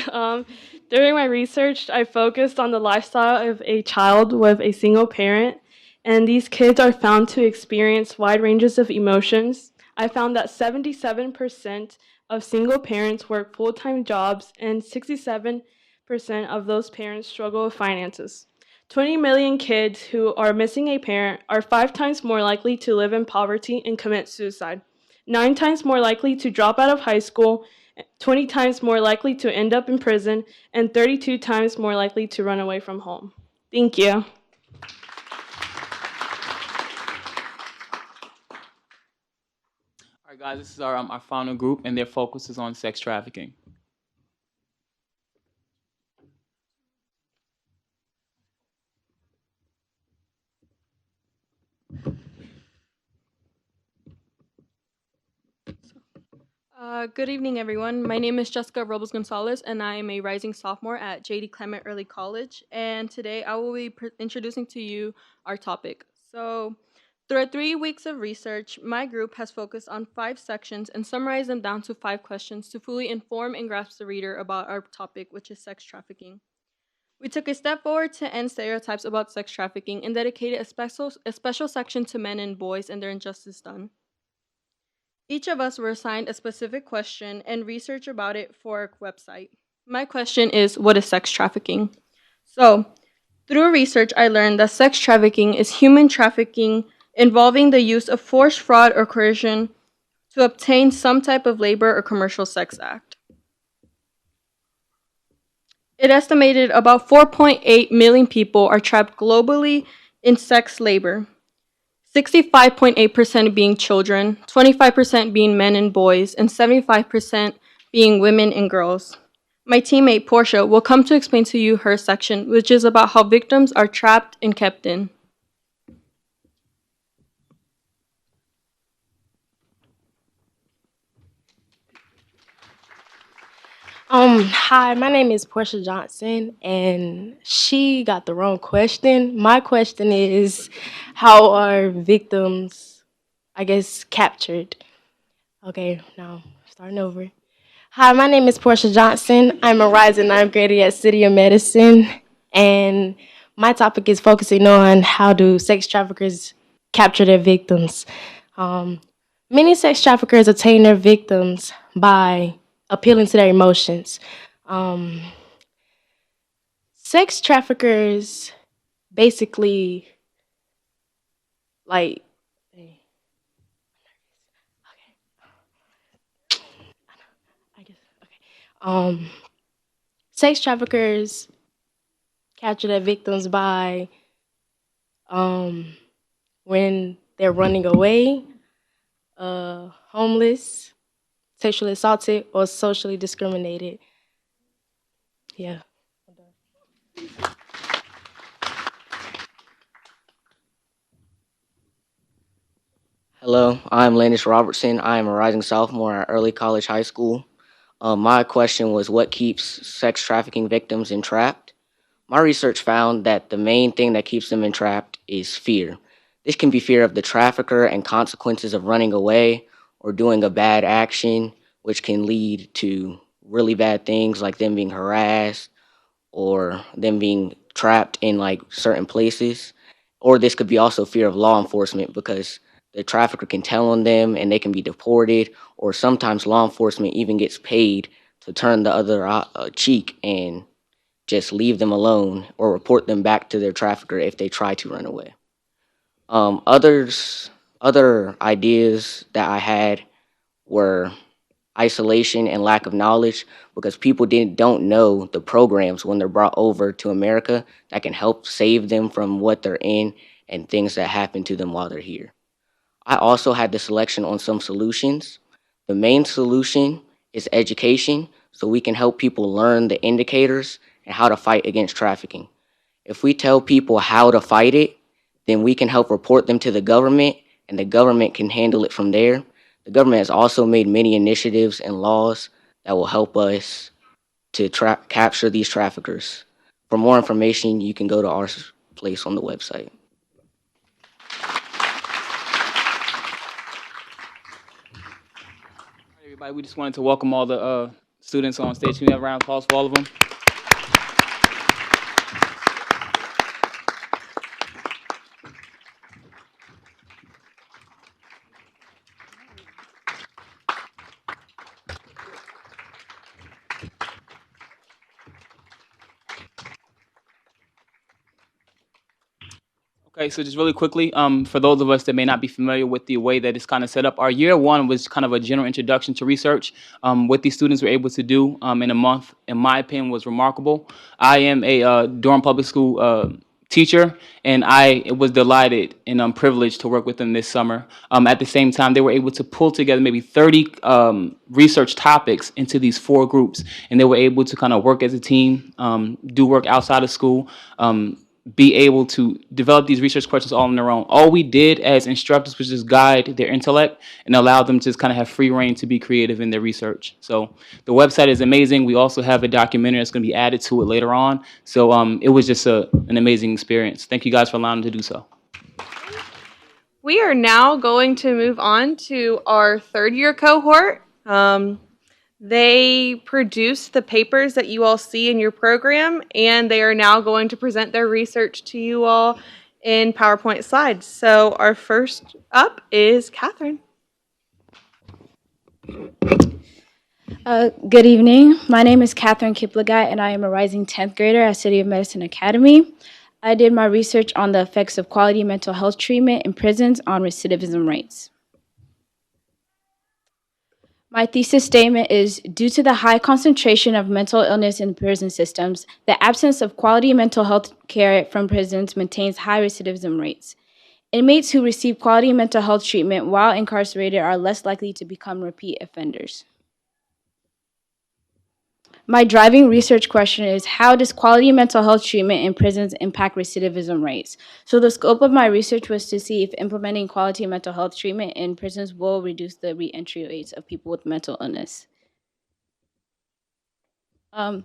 During my research, I focused on the lifestyle of a child with a single parent, and these kids are found to experience wide ranges of emotions. I found that 77% of single parents work full-time jobs, and 67% of those parents struggle with finances. 20 million kids who are missing a parent are 5 times more likely to live in poverty and commit suicide, 9 times more likely to drop out of high school, 20 times more likely to end up in prison, and 32 times more likely to run away from home. Thank you. All right, guys, this is our final group, and their focus is on sex trafficking. Good evening, everyone. My name is Jessica Robles Gonzalez, and I am a rising sophomore at J.D. Clement Early College. And today I will be introducing to you our topic. So, through 3 weeks of research, my group has focused on 5 sections and summarized them down to 5 questions to fully inform and grasp the reader about our topic, which is sex trafficking. We took a step forward to end stereotypes about sex trafficking and dedicated a special section to men and boys and their injustice done. Each of us were assigned a specific question and research about it for our website. My question is, what is sex trafficking? So, through research, I learned that sex trafficking is human trafficking involving the use of force, fraud, or coercion to obtain some type of labor or commercial sex act. It estimated about 4.8 million people are trapped globally in sex labor. 65.8% being children, 25% being men and boys, and 75% being women and girls. My teammate, Portia, will come to explain to you her section, which is about how victims are trapped and kept in. Hi, my name is Portia Johnson, and she got the wrong question. My question is, how are victims, captured? Okay, now starting over. Hi, my name is Portia Johnson. I'm a rising ninth grader at City of Medicine, and my topic is focusing on how do sex traffickers capture their victims. Many sex traffickers attain their victims by appealing to their emotions. Sex traffickers basically like sex traffickers capture their victims by when they're running away, homeless, sexually assaulted, or socially discriminated. Yeah. Hello, I'm Landis Robertson. I am a rising sophomore at Early College High School. My question was, what keeps sex trafficking victims entrapped? My research found that the main thing that keeps them entrapped is fear. This can be fear of the trafficker and consequences of running away or doing a bad action, which can lead to really bad things like them being harassed or them being trapped in like certain places. Or this could be also fear of law enforcement because the trafficker can tell on them and they can be deported, or sometimes law enforcement even gets paid to turn the other cheek and just leave them alone or report them back to their trafficker if they try to run away. Other ideas that I had were isolation and lack of knowledge because people don't know the programs when they're brought over to America that can help save them from what they're in and things that happen to them while they're here. I also had the selection on some solutions. The main solution is education, so we can help people learn the indicators and how to fight against trafficking. If we tell people how to fight it, then we can help report them to the government, and the government can handle it from there. The government has also made many initiatives and laws that will help us to capture these traffickers. For more information, you can go to our place on the website. Everybody, we just wanted to welcome all the students on stage. Can we have a round of applause for all of them? Okay, so just really quickly, for those of us that may not be familiar with the way that it's kind of set up, our year one was kind of a general introduction to research. What these students were able to do in a month, in my opinion, was remarkable. I am a Durham Public School teacher, and I was delighted and privileged to work with them this summer. At the same time, they were able to pull together maybe 30 research topics into these 4 groups, and they were able to kind of work as a team, do work outside of school, be able to develop these research questions all on their own. All we did as instructors was just guide their intellect and allow them to just kind of have free reign to be creative in their research. So the website is amazing. We also have a documentary that's going to be added to it later on. So it was just an amazing experience. Thank you guys for allowing me to do so. We are now going to move on to our third-year cohort. They produced the papers that you all see in your program, and they are now going to present their research to you all in PowerPoint slides. So our first up is Catherine. Good evening. My name is Catherine Kiplagat, and I am a rising 10th grader at City of Medicine Academy. I did my research on the effects of quality mental health treatment in prisons on recidivism rates. My thesis statement is, due to the high concentration of mental illness in prison systems, the absence of quality mental health care from prisons maintains high recidivism rates. Inmates who receive quality mental health treatment while incarcerated are less likely to become repeat offenders. My driving research question is, how does quality mental health treatment in prisons impact recidivism rates? So the scope of my research was to see if implementing quality mental health treatment in prisons will reduce the reentry rates of people with mental illness. The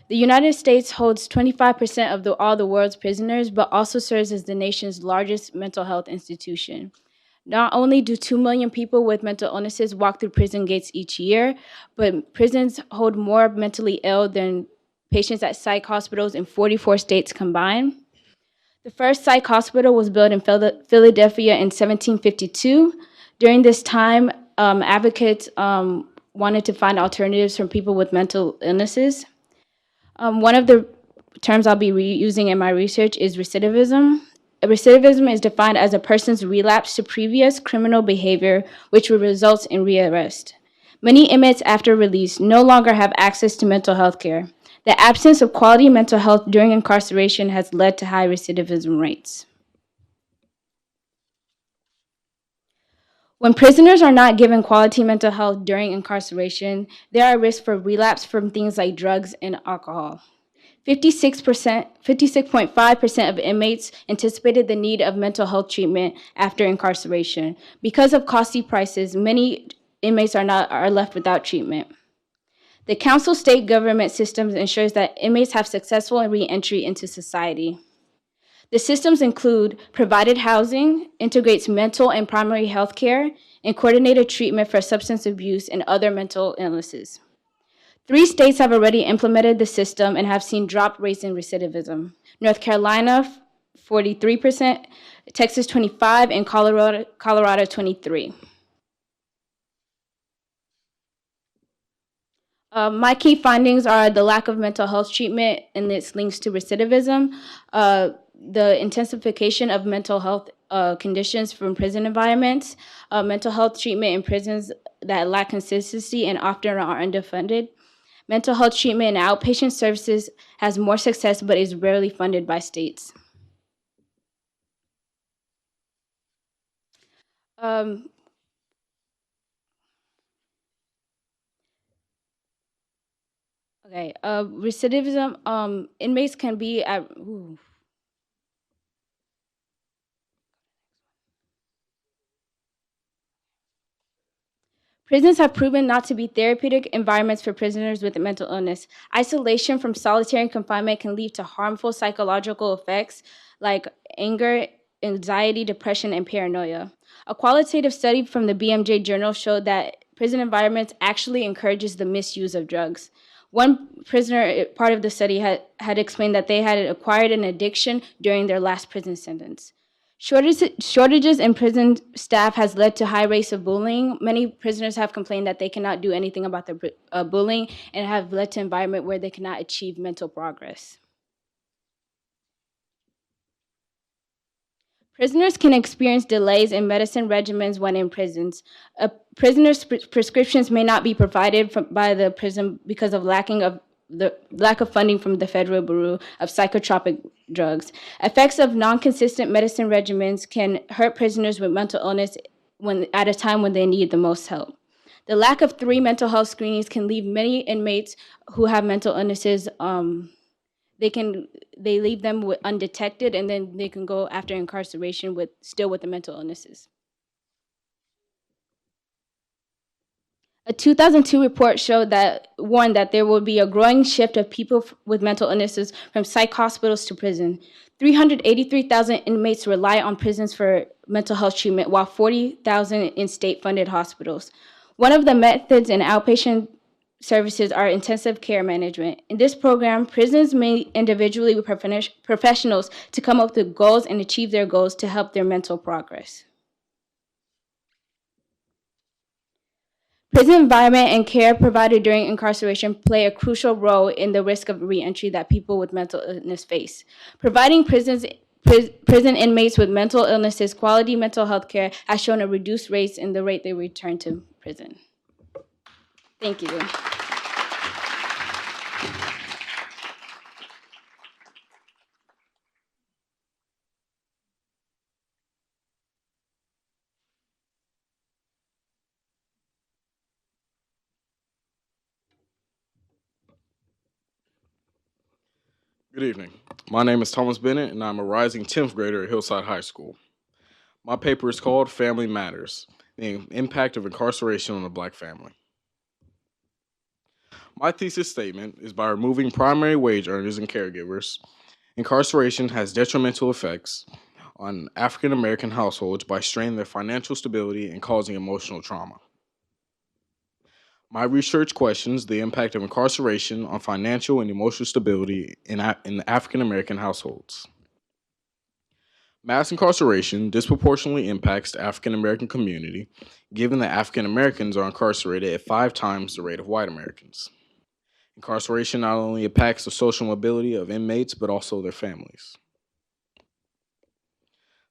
United States holds 25% of all the world's prisoners, but also serves as the nation's largest mental health institution. Not only do 2 million people with mental illnesses walk through prison gates each year, but prisons hold more mentally ill than patients at psych hospitals in 44 states combined. The first psych hospital was built in Philadelphia in 1752. During this time, advocates wanted to find alternatives for people with mental illnesses. One of the terms I'll be using in my research is recidivism. Recidivism is defined as a person's relapse to previous criminal behavior, which results in rearrest. Many inmates after release no longer have access to mental health care. The absence of quality mental health during incarceration has led to high recidivism rates. When prisoners are not given quality mental health during incarceration, there are risks for relapse from things like drugs and alcohol. 56.5% of inmates anticipated the need of mental health treatment after incarceration. Because of costly prices, many inmates are left without treatment. The council state government systems ensures that inmates have successful reentry into society. The systems include provided housing, integrates mental and primary health care, and coordinated treatment for substance abuse and other mental illnesses. 3 states have already implemented the system and have seen drop rates in recidivism. North Carolina, 43%, Texas, 25%, and Colorado, 23%. My key findings are the lack of mental health treatment and its links to recidivism, the intensification of mental health conditions from prison environments, mental health treatment in prisons that lack consistency and often are underfunded. Mental health treatment in outpatient services has more success but is rarely funded by states. Recidivism, inmates can be at, Prisons have proven not to be therapeutic environments for prisoners with mental illness. Isolation from solitary confinement can lead to harmful psychological effects like anger, anxiety, depression, and paranoia. A qualitative study from the BMJ Journal showed that prison environments actually encourages the misuse of drugs. One prisoner, part of the study, had explained that they had acquired an addiction during their last prison sentence. Shortages in prison staff has led to high rates of bullying. Many prisoners have complained that they cannot do anything about the bullying and have led to an environment where they cannot achieve mental progress. Prisoners can experience delays in medicine regimens when in prisons. A prisoner's prescriptions may not be provided by the prison because of the lack of funding from the Federal Bureau of Psychotropic Drugs. Effects of non-consistent medicine regimens can hurt prisoners with mental illness at a time when they need the most help. The lack of 3 mental health screenings can leave many inmates who have mental illnesses, they leave them undetected, and then they can go after incarceration still with the mental illnesses. A 2002 report warned that there will be a growing shift of people with mental illnesses from psych hospitals to prison. 383,000 inmates rely on prisons for mental health treatment, while 40,000 in state-funded hospitals. One of the methods in outpatient services are intensive care management. In this program, prisons meet individually with professionals to come up with goals and achieve their goals to help their mental progress. Prison environment and care provided during incarceration play a crucial role in the risk of reentry that people with mental illness face. Providing prison inmates with mental illnesses quality mental health care has shown a reduced rate in the rate they return to prison. Thank you. Good evening. My name is Thomas Bennett, and I'm a rising 10th grader at Hillside High School. My paper is called Family Matters, the Impact of Incarceration on the Black Family. My thesis statement is by removing primary wage earners and caregivers, incarceration has detrimental effects on African American households by straining their financial stability and causing emotional trauma. My research questions the impact of incarceration on financial and emotional stability in African American households. Mass incarceration disproportionately impacts the African American community, given that African Americans are incarcerated at 5 times the rate of white Americans. Incarceration not only impacts the social mobility of inmates, but also their families.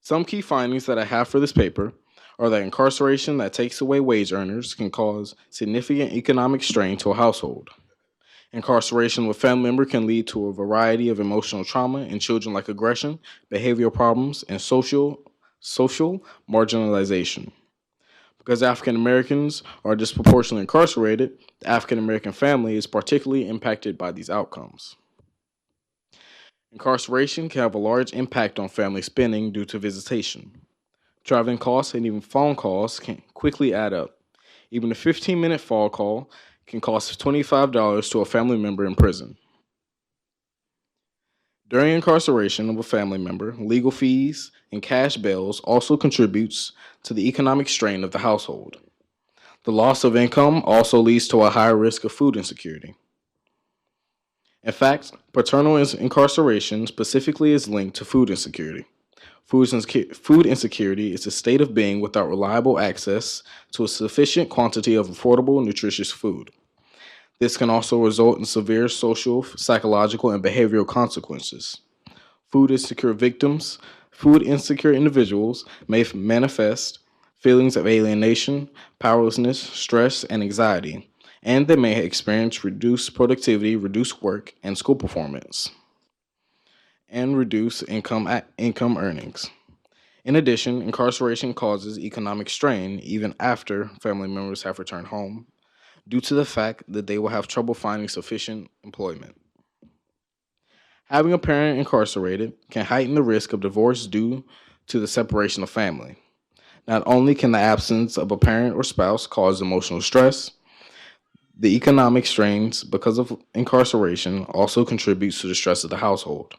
Some key findings that I have for this paper are that incarceration that takes away wage earners can cause significant economic strain to a household. Incarceration with family member can lead to a variety of emotional trauma in children like aggression, behavioral problems, and social marginalization. Because African Americans are disproportionately incarcerated, the African American family is particularly impacted by these outcomes. Incarceration can have a large impact on family spending due to visitation. Traveling costs and even phone calls can quickly add up. Even a 15-minute phone call can cost $25 to a family member in prison. During incarceration of a family member, legal fees and cash bails also contributes to the economic strain of the household. The loss of income also leads to a higher risk of food insecurity. In fact, paternal incarceration specifically is linked to food insecurity. Food insecurity is a state of being without reliable access to a sufficient quantity of affordable, nutritious food. This can also result in severe social, psychological, and behavioral consequences. Food insecure victims, food insecure individuals may manifest feelings of alienation, powerlessness, stress, and anxiety, and they may experience reduced productivity, reduced work and school performance, and reduced income earnings. In addition, incarceration causes economic strain even after family members have returned home, due to the fact that they will have trouble finding sufficient employment. Having a parent incarcerated can heighten the risk of divorce due to the separation of family. Not only can the absence of a parent or spouse cause emotional stress, the economic strains because of incarceration also contributes to the stress of the household.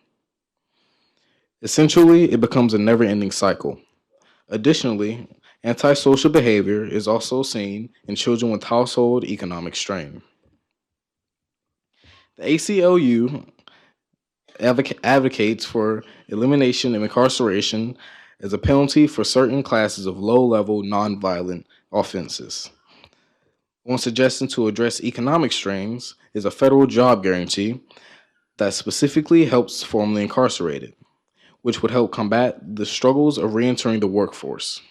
Essentially, it becomes a never-ending cycle. Additionally, antisocial behavior is also seen in children with household economic strain. The ACLU advocates for elimination of incarceration as a penalty for certain classes of low-level nonviolent offenses. One suggestion to address economic strains is a federal job guarantee that specifically helps formerly incarcerated, which would help combat the struggles of reentering the workforce.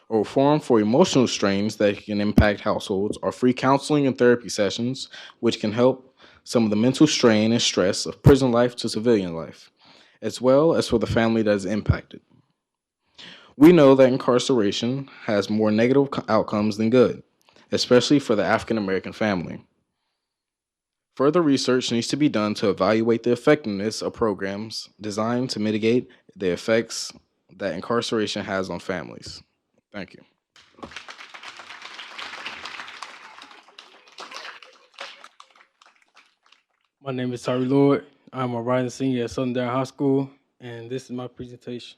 A reform for emotional strains that can impact households are free counseling and therapy sessions, which can help some of the mental strain and stress of prison life to civilian life, as well as for the family that is impacted. We know that incarceration has more negative outcomes than good, especially for the African American family. Further research needs to be done to evaluate the effectiveness of programs designed to mitigate the effects that incarceration has on families. Thank you. My name is Tari Lord. I'm a rising senior at Southern Durham High School, and this is my presentation.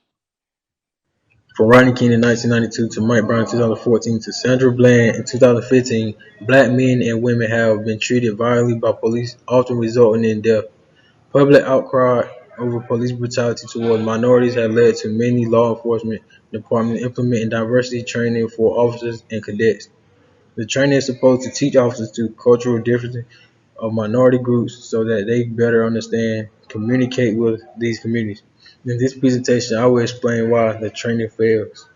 From Rodney King in 1992 to Mike Brown in 2014 to Sandra Bland in 2015, black men and women have been treated violently by police, often resulting in death. Public outcry over police brutality towards minorities has led to many law enforcement departments implementing diversity training for officers and cadets. The training is supposed to teach officers the cultural differences of minority groups so that they better understand, communicate with these communities. In this presentation, I will explain why the training fails.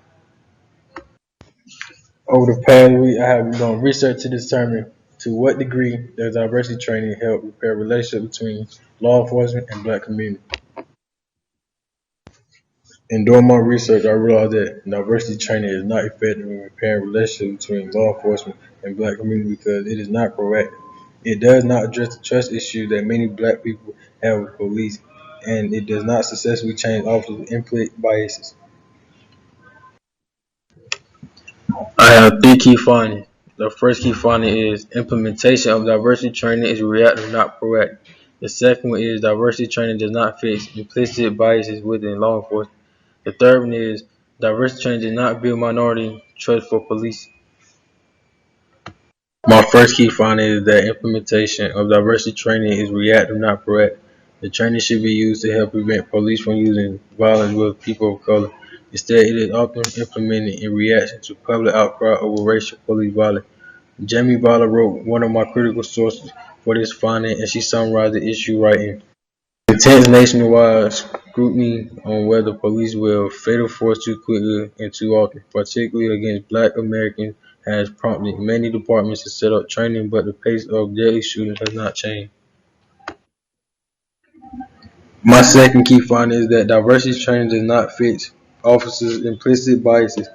Over the past week, I have done research to determine to what degree does diversity training help repair relationships between law enforcement and black community. In doing my research, I realized that diversity training is not effective in repairing relationships between law enforcement and black community because it is not proactive. It does not address the trust issue that many black people have with police, and it does not successfully change officers' implicit biases. I have three key findings. The first key finding is implementation of diversity training is reactive, not proactive. The second one is diversity training does not fix implicit biases within law enforcement. The third one is diversity training does not build minority trust for police. My first key finding is that implementation of diversity training is reactive, not proactive. The training should be used to help prevent police from using violence with people of color. Instead, it is often implemented in reaction to public outcry over racial police violence. Jamie Bala wrote one of my critical sources for this finding, and she summarized the issue right here. Intense nationwide scrutiny on whether police will fatal force too quickly and too often, particularly against black Americans, has prompted many departments to set up training, but the pace of deadly shootings has not changed. My second key finding is that diversity training does not fix officers' implicit biases.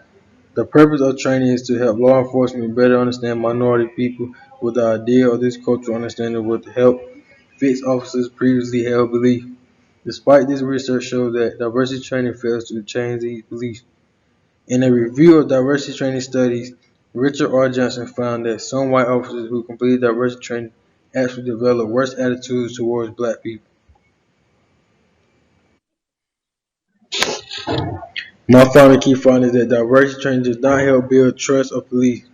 The purpose of training is to help law enforcement better understand minority people with the idea of this cultural understanding would help fix officers' previously held beliefs. Despite this, research shows that diversity training fails to change these beliefs. In a review of diversity training studies, Richard R. Johnson found that some white officers who completed diversity training actually developed worse attitudes towards black people. My final key finding is that diversity training does not help build trust of police.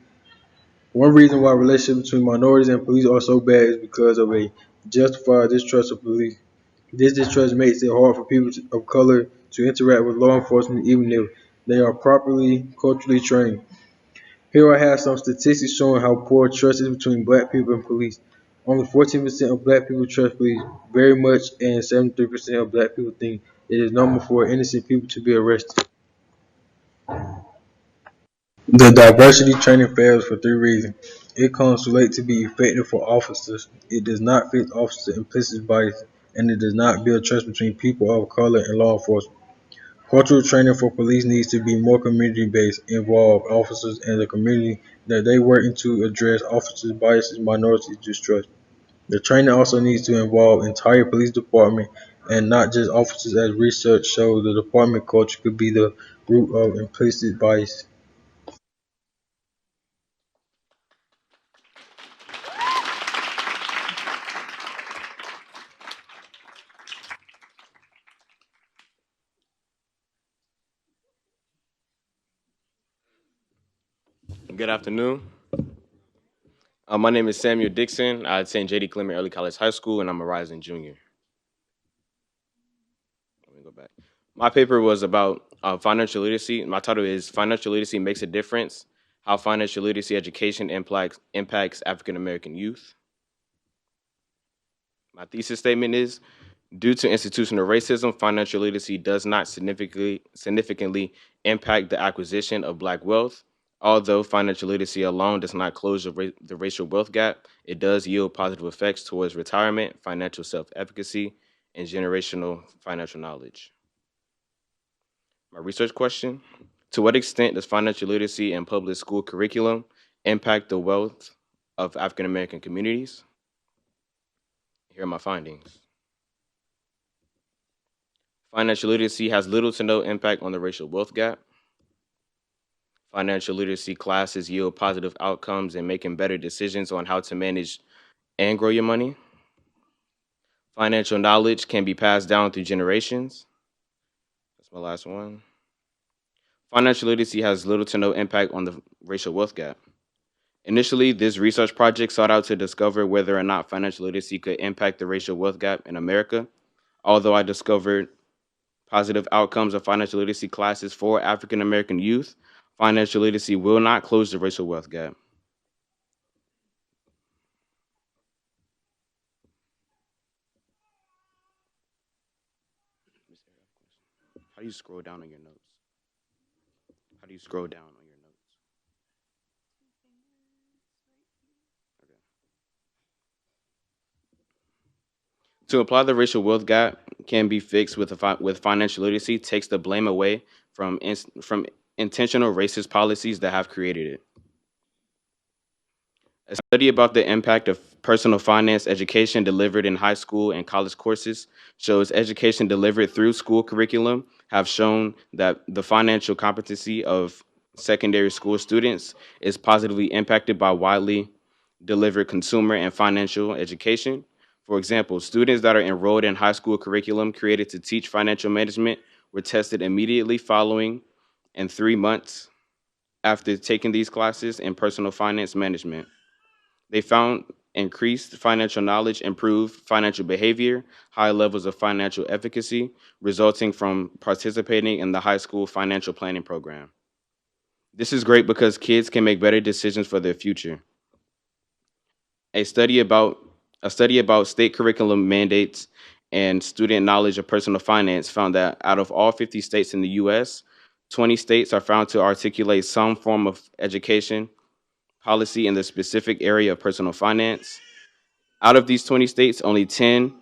One reason why relationships between minorities and police are so bad is because of a justify distrust of police. This distrust makes it hard for people of color to interact with law enforcement even if they are properly culturally trained. Here I have some statistics showing how poor trust is between black people and police. Only 14% of black people trust police very much, and 73% of black people think it is normal for innocent people to be arrested. The diversity training fails for three reasons. It comes too late to be effective for officers. It does not fix officer implicit bias, and it does not build trust between people of color and law enforcement. Cultural training for police needs to be more community-based, involve officers and the community that they working to address officers' biases, minority distrust. The training also needs to involve entire police department and not just officers, as research shows the department culture could be the root of implicit bias. Good afternoon. My name is Samuel Dixon. I attend J.D. Clement Early College High School, and I'm a rising junior. Let me go back. My paper was about financial literacy. My title is Financial Literacy Makes a Difference, How Financial Literacy Education Impacts African American Youth. My thesis statement is, due to institutional racism, financial literacy does not significantly impact the acquisition of Black wealth. Although financial literacy alone does not close the racial wealth gap, it does yield positive effects towards retirement, financial self-efficacy, and generational financial knowledge. My research question, to what extent does financial literacy in public school curriculum impact the wealth of African American communities? Here are my findings. Financial literacy has little to no impact on the racial wealth gap. Financial literacy classes yield positive outcomes in making better decisions on how to manage and grow your money. Financial knowledge can be passed down through generations. That's my last one. Financial literacy has little to no impact on the racial wealth gap. Initially, this research project sought out to discover whether or not financial literacy could impact the racial wealth gap in America. Although I discovered positive outcomes of financial literacy classes for African American youth, financial literacy will not close the racial wealth gap. How do you scroll down on your notes? How do you scroll down on your notes? Okay. To apply the racial wealth gap can be fixed with financial literacy takes the blame away from intentional racist policies that have created it. A study about the impact of personal finance education delivered in high school and college courses shows education delivered through school curriculum have shown that the financial competency of secondary school students is positively impacted by widely delivered consumer and financial education. For example, students that are enrolled in high school curriculum created to teach financial management were tested immediately following and 3 months after taking these classes in personal finance management. They found increased financial knowledge, improved financial behavior, high levels of financial efficacy, resulting from participating in the high school financial planning program. This is great because kids can make better decisions for their future. A study about state curriculum mandates and student knowledge of personal finance found that out of all 50 states in the US, 20 states are found to articulate some form of education policy in the specific area of personal finance. Out of these 20 states, only 10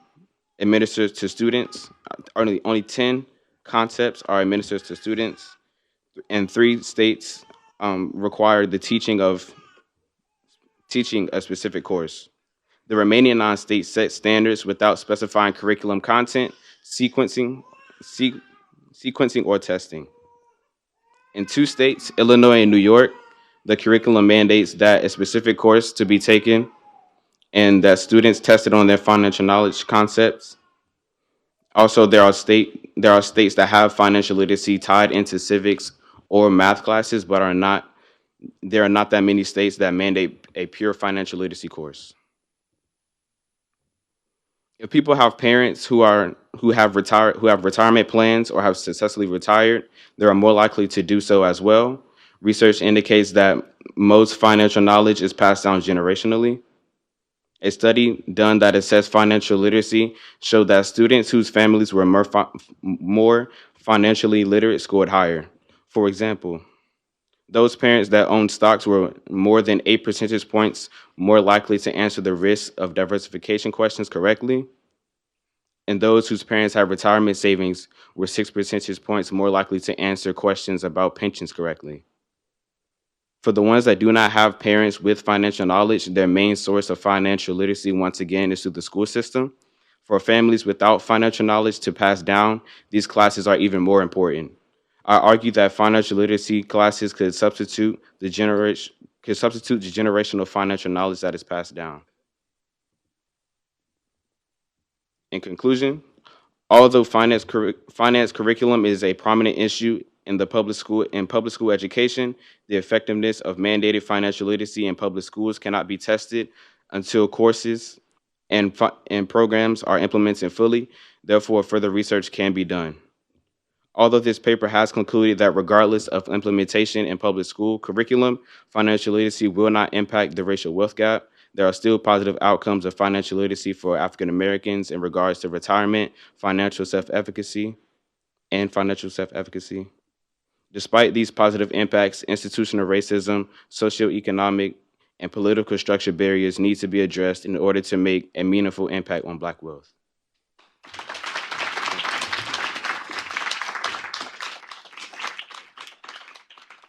administers to students. Only 10 concepts are administered to students, and 3 states require the teaching a specific course. The remaining 9 states set standards without specifying curriculum content, sequencing or testing. In 2 states, Illinois and New York, the curriculum mandates that a specific course to be taken and that students tested on their financial knowledge concepts. Also, there are states that have financial literacy tied into civics or math classes, but there are not that many states that mandate a pure financial literacy course. If people have parents who have retirement plans or have successfully retired, they are more likely to do so as well. Research indicates that most financial knowledge is passed down generationally. A study done that assessed financial literacy showed that students whose families were more financially literate scored higher. For example, those parents that owned stocks were more than 8 percentage points more likely to answer the risk of diversification questions correctly, and those whose parents had retirement savings were 6 percentage points more likely to answer questions about pensions correctly. For the ones that do not have parents with financial knowledge, their main source of financial literacy, once again, is through the school system. For families without financial knowledge to pass down, these classes are even more important. I argue that financial literacy classes could substitute the generational financial knowledge that is passed down. In conclusion, although finance curriculum is a prominent issue in public school education, the effectiveness of mandated financial literacy in public schools cannot be tested until courses and programs are implemented fully. Therefore, further research can be done. Although this paper has concluded that regardless of implementation in public school curriculum, financial literacy will not impact the racial wealth gap, there are still positive outcomes of financial literacy for African Americans in regards to retirement, financial self-efficacy. Despite these positive impacts, institutional racism, socioeconomic, and political structure barriers need to be addressed in order to make a meaningful impact on Black wealth.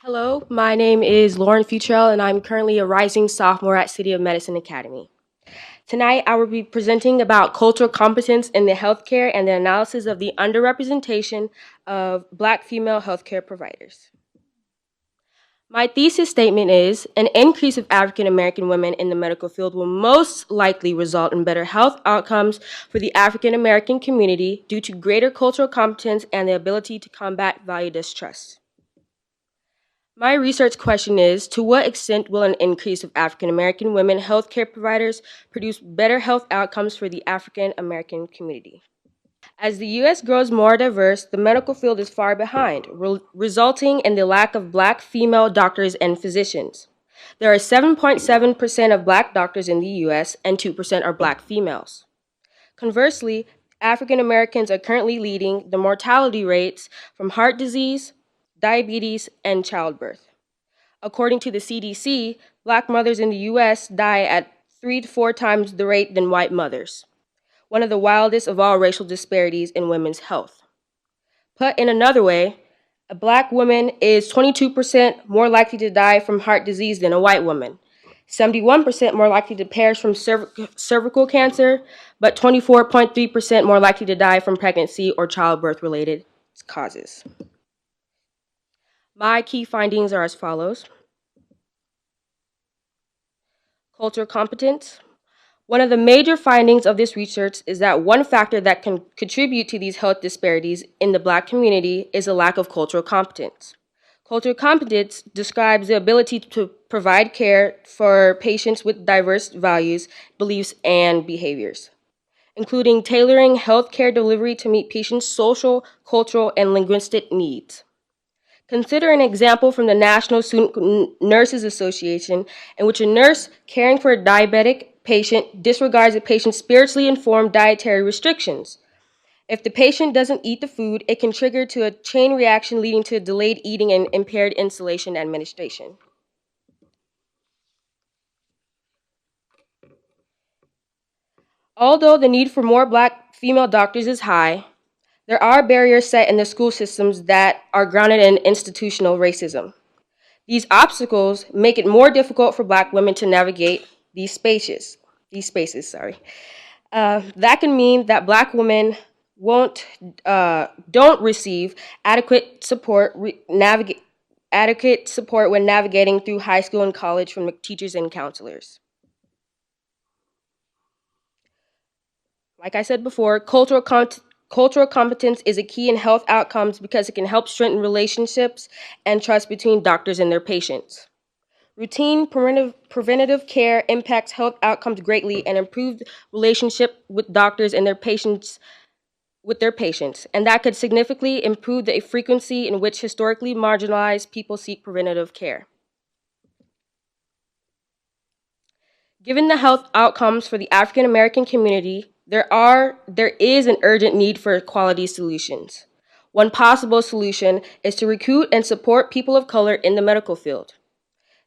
Hello, my name is Lauren Futrell, and I'm currently a rising sophomore at City of Medicine Academy. Tonight, I will be presenting about cultural competence in the healthcare and the analysis of the underrepresentation of Black female healthcare providers. My thesis statement is, an increase of African American women in the medical field will most likely result in better health outcomes for the African American community due to greater cultural competence and the ability to combat value distrust. My research question is, to what extent will an increase of African American women healthcare providers produce better health outcomes for the African American community? As the U.S. grows more diverse, the medical field is far behind, resulting in the lack of Black female doctors and physicians. There are 7.7% of Black doctors in the U.S. and 2% are Black females. Conversely, African Americans are currently leading the mortality rates from heart disease, diabetes, and childbirth. According to the CDC, Black mothers in the U.S. die at 3 to 4 times the rate than white mothers, one of the wildest of all racial disparities in women's health. Put in another way, a Black woman is 22% more likely to die from heart disease than a white woman, 71% more likely to perish from cervical cancer, but 24.3% more likely to die from pregnancy or childbirth-related causes. My key findings are as follows. Cultural competence. One of the major findings of this research is that one factor that can contribute to these health disparities in the Black community is a lack of cultural competence. Cultural competence describes the ability to provide care for patients with diverse values, beliefs, and behaviors, including tailoring healthcare delivery to meet patients' social, cultural, and linguistic needs. Consider an example from the National Student Nurses Association, in which a nurse caring for a diabetic patient disregards the patient's spiritually informed dietary restrictions. If the patient doesn't eat the food, it can trigger to a chain reaction leading to delayed eating and impaired insulin administration. Although the need for more Black female doctors is high, there are barriers set in the school systems that are grounded in institutional racism. These obstacles make it more difficult for Black women to navigate these spaces. That can mean that Black women don't receive adequate support when navigating through high school and college from teachers and counselors. Like I said before, cultural competence is a key in health outcomes because it can help strengthen relationships and trust between doctors and their patients. Routine preventative care impacts health outcomes greatly and improves relationship with doctors and their patients and that could significantly improve the frequency in which historically marginalized people seek preventative care. Given the health outcomes for the African American community, there is an urgent need for quality solutions. One possible solution is to recruit and support people of color in the medical field.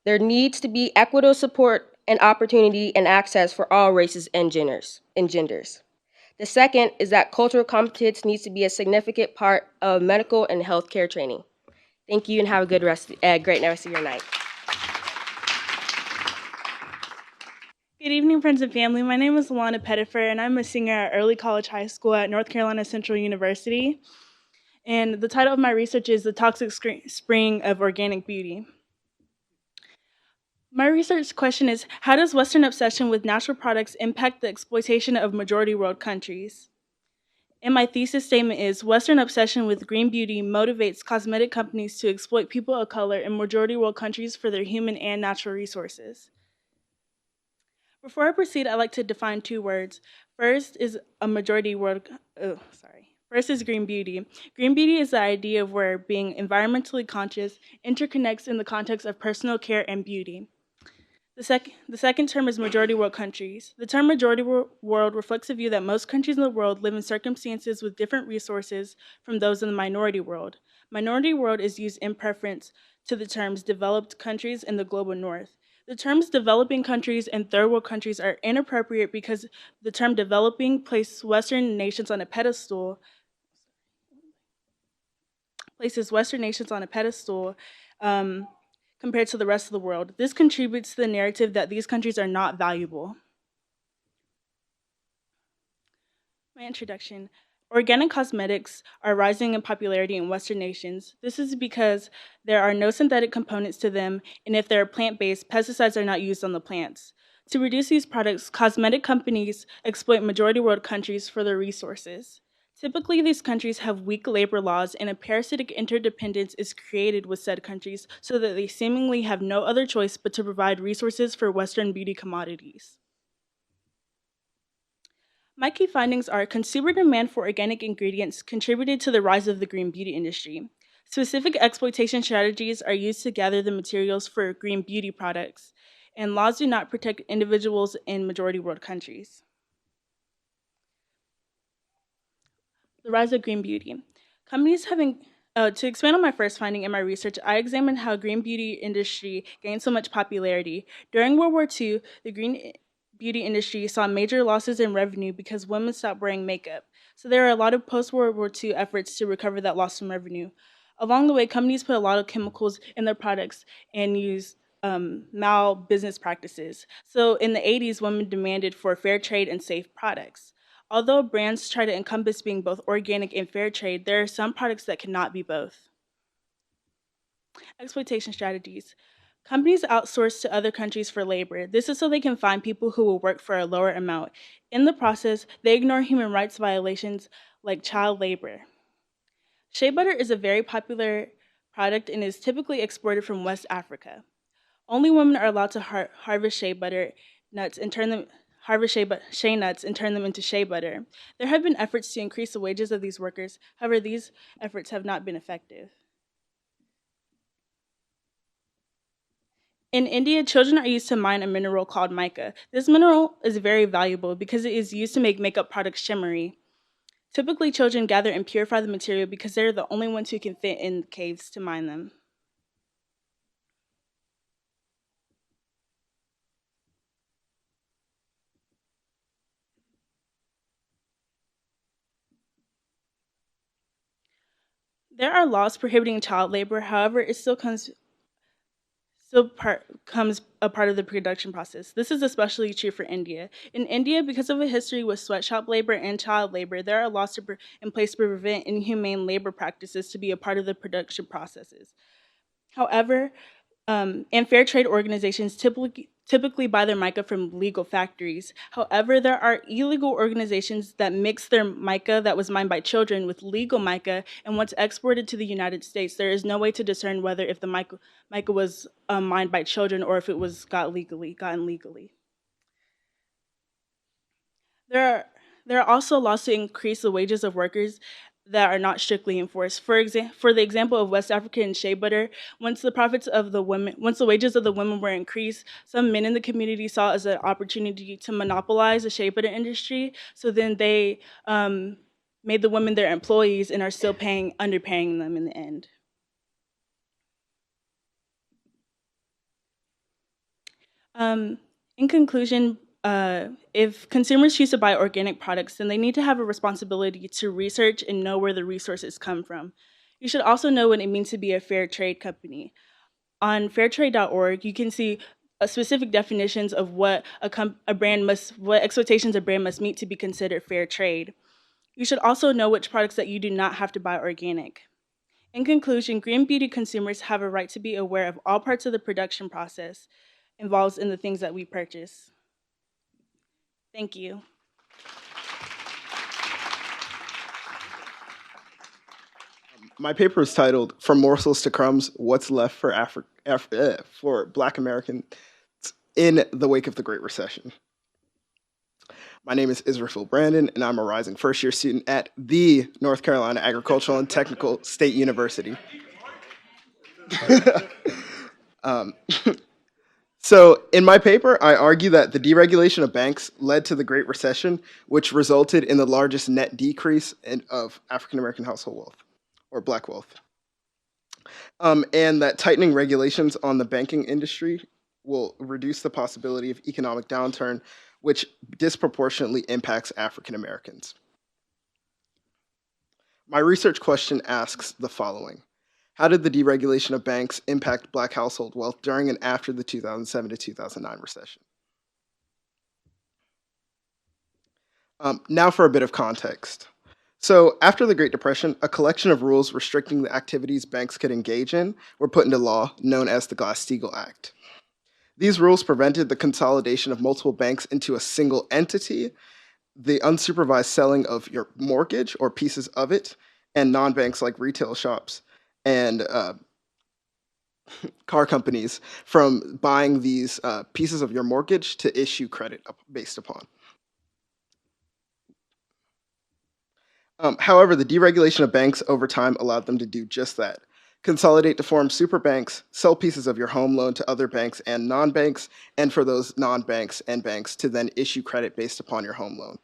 There needs to be equitable support and opportunity and access for all races and genders. The second is that cultural competence needs to be a significant part of medical and healthcare training. Thank you and have a great rest of your night. Good evening, friends and family. My name is Alana Pettifer, and I'm a senior at Early College High School at North Carolina Central University. And the title of my research is The Toxic Spring of Organic Beauty. My research question is, how does Western obsession with natural products impact the exploitation of majority world countries? And my thesis statement is, Western obsession with green beauty motivates cosmetic companies to exploit people of color in majority world countries for their human and natural resources. Before I proceed, I'd like to define two words. First is First is green beauty. Green beauty is the idea of where being environmentally conscious interconnects in the context of personal care and beauty. The second term is majority world countries. The term majority world reflects a view that most countries in the world live in circumstances with different resources from those in the minority world. Minority world is used in preference to the terms developed countries and the global north. The terms developing countries and third world countries are inappropriate because the term developing places Western nations on a pedestal compared to the rest of the world. This contributes to the narrative that these countries are not valuable. My introduction. Organic cosmetics are rising in popularity in Western nations. This is because there are no synthetic components to them, and if they're plant-based, pesticides are not used on the plants. To reduce these products, cosmetic companies exploit majority world countries for their resources. Typically, these countries have weak labor laws, and a parasitic interdependence is created with said countries so that they seemingly have no other choice but to provide resources for Western beauty commodities. My key findings are consumer demand for organic ingredients contributed to the rise of the green beauty industry. Specific exploitation strategies are used to gather the materials for green beauty products, and laws do not protect individuals in majority world countries. The rise of green beauty. To expand on my first finding in my research, I examined how green beauty industry gained so much popularity. During World War II, the green beauty industry saw major losses in revenue because women stopped wearing makeup. So there are a lot of post-World War II efforts to recover that loss in revenue. Along the way, companies put a lot of chemicals in their products and used mal-business practices. So in the 80s, women demanded for fair trade and safe products. Although brands try to encompass being both organic and fair trade, there are some products that cannot be both. Exploitation strategies. Companies outsource to other countries for labor. This is so they can find people who will work for a lower amount. In the process, they ignore human rights violations like child labor. Shea butter is a very popular product and is typically exported from West Africa. Only women are allowed to harvest shea nuts and turn them into shea butter. There have been efforts to increase the wages of these workers. However, these efforts have not been effective. In India, children are used to mine a mineral called mica. This mineral is very valuable because it is used to make makeup products shimmery. Typically, children gather and purify the material because they're the only ones who can fit in caves to mine them. There are laws prohibiting child labor. However, it still becomes a part of the production process. This is especially true for India. In India, because of a history with sweatshop labor and child labor, there are laws in place to prevent inhumane labor practices to be a part of the production processes. However, and fair trade organizations typically buy their mica from legal factories. However, there are illegal organizations that mix their mica that was mined by children with legal mica, and once exported to the United States, there is no way to discern whether if the mica was mined by children or if it was gotten legally. There are also laws to increase the wages of workers that are not strictly enforced. For the example of West African shea butter, once the wages of the women were increased, some men in the community saw it as an opportunity to monopolize the shea butter industry. So then they made the women their employees and are still underpaying them in the end. In conclusion, if consumers choose to buy organic products, then they need to have a responsibility to research and know where the resources come from. You should also know what it means to be a fair trade company. On fairtrade.org, you can see specific definitions of what what expectations a brand must meet to be considered fair trade. You should also know which products that you do not have to buy organic. In conclusion, green beauty consumers have a right to be aware of all parts of the production process involved in the things that we purchase. Thank you. My paper is titled "From Morsels to Crumbs: What's Left for for Black Americans in the Wake of the Great Recession." My name is Israfil Brandon, and I'm a rising first-year student at the North Carolina Agricultural and Technical State University. So in my paper, I argue that the deregulation of banks led to the Great Recession, which resulted in the largest net decrease of African-American household wealth, or Black wealth. And that tightening regulations on the banking industry will reduce the possibility of economic downturn, which disproportionately impacts African-Americans. My research question asks the following. How did the deregulation of banks impact Black household wealth during and after the 2007 to 2009 recession? Now for a bit of context. So after the Great Depression, a collection of rules restricting the activities banks could engage in were put into law, known as the Glass Steagle Act. These rules prevented the consolidation of multiple banks into a single entity, the unsupervised selling of your mortgage or pieces of it, and non-banks like retail shops and car companies from buying these pieces of your mortgage to issue credit based upon. However, the deregulation of banks over time allowed them to do just that. Consolidate to form super banks, sell pieces of your home loan to other banks and non-banks, and for those non-banks and banks to then issue credit based upon your home loan.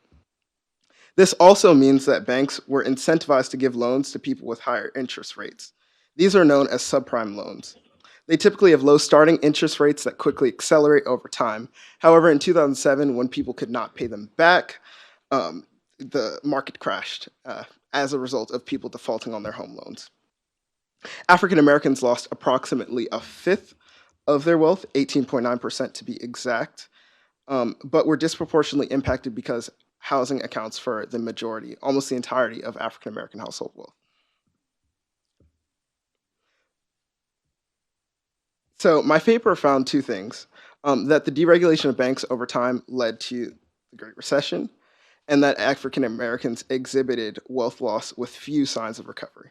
This also means that banks were incentivized to give loans to people with higher interest rates. These are known as subprime loans. They typically have low starting interest rates that quickly accelerate over time. However, in 2007, when people could not pay them back, the market crashed as a result of people defaulting on their home loans. African Americans lost approximately a fifth of their wealth, 18.9% to be exact, but were disproportionately impacted because housing accounts for the majority, almost the entirety of African American household wealth. So my paper found two things, that the deregulation of banks over time led to the Great Recession, and that African Americans exhibited wealth loss with few signs of recovery.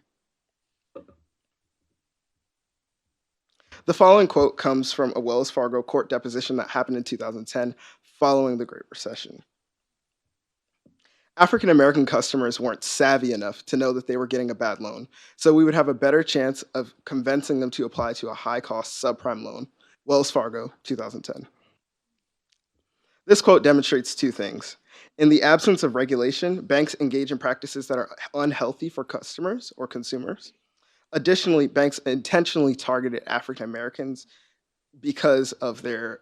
The following quote comes from a Wells Fargo court deposition that happened in 2010 following the Great Recession. African American customers weren't savvy enough to know that they were getting a bad loan, so we would have a better chance of convincing them to apply to a high-cost subprime loan. Wells Fargo, 2010. This quote demonstrates two things. In the absence of regulation, banks engage in practices that are unhealthy for customers or consumers. Additionally, banks intentionally targeted African Americans because of their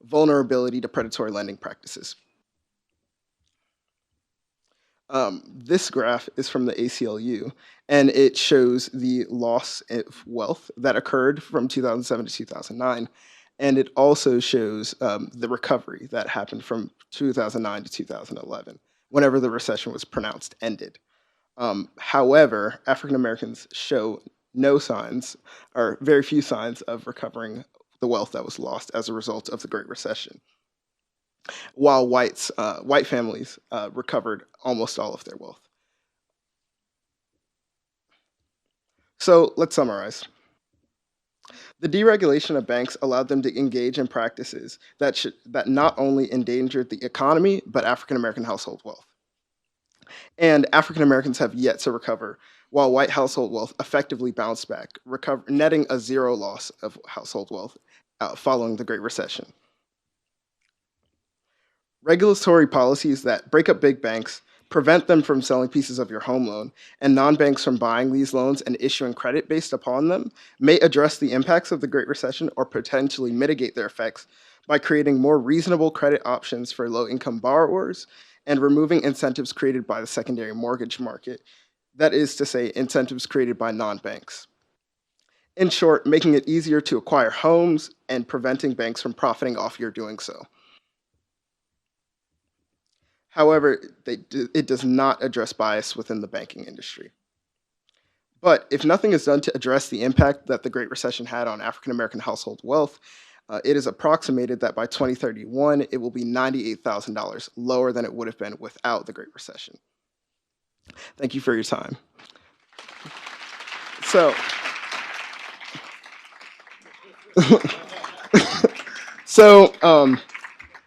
vulnerability to predatory lending practices. This graph is from the ACLU, and it shows the loss of wealth that occurred from 2007 to 2009, and it also shows the recovery that happened from 2009 to 2011, whenever the recession was pronounced ended. However, African Americans show no signs, or very few signs, of recovering the wealth that was lost as a result of the Great Recession, while white families recovered almost all of their wealth. So let's summarize. The deregulation of banks allowed them to engage in practices that not only endangered the economy, but African American household wealth. And African Americans have yet to recover, while white household wealth effectively bounced back, netting a zero loss of household wealth following the Great Recession. Regulatory policies that break up big banks, prevent them from selling pieces of your home loan, and non-banks from buying these loans and issuing credit based upon them may address the impacts of the Great Recession or potentially mitigate their effects by creating more reasonable credit options for low-income borrowers and removing incentives created by the secondary mortgage market, that is to say, incentives created by non-banks. In short, making it easier to acquire homes and preventing banks from profiting off your doing so. However, it does not address bias within the banking industry. But if nothing is done to address the impact that the Great Recession had on African American household wealth, it is approximated that by 2031, it will be $98,000 lower than it would have been without the Great Recession. Thank you for your time.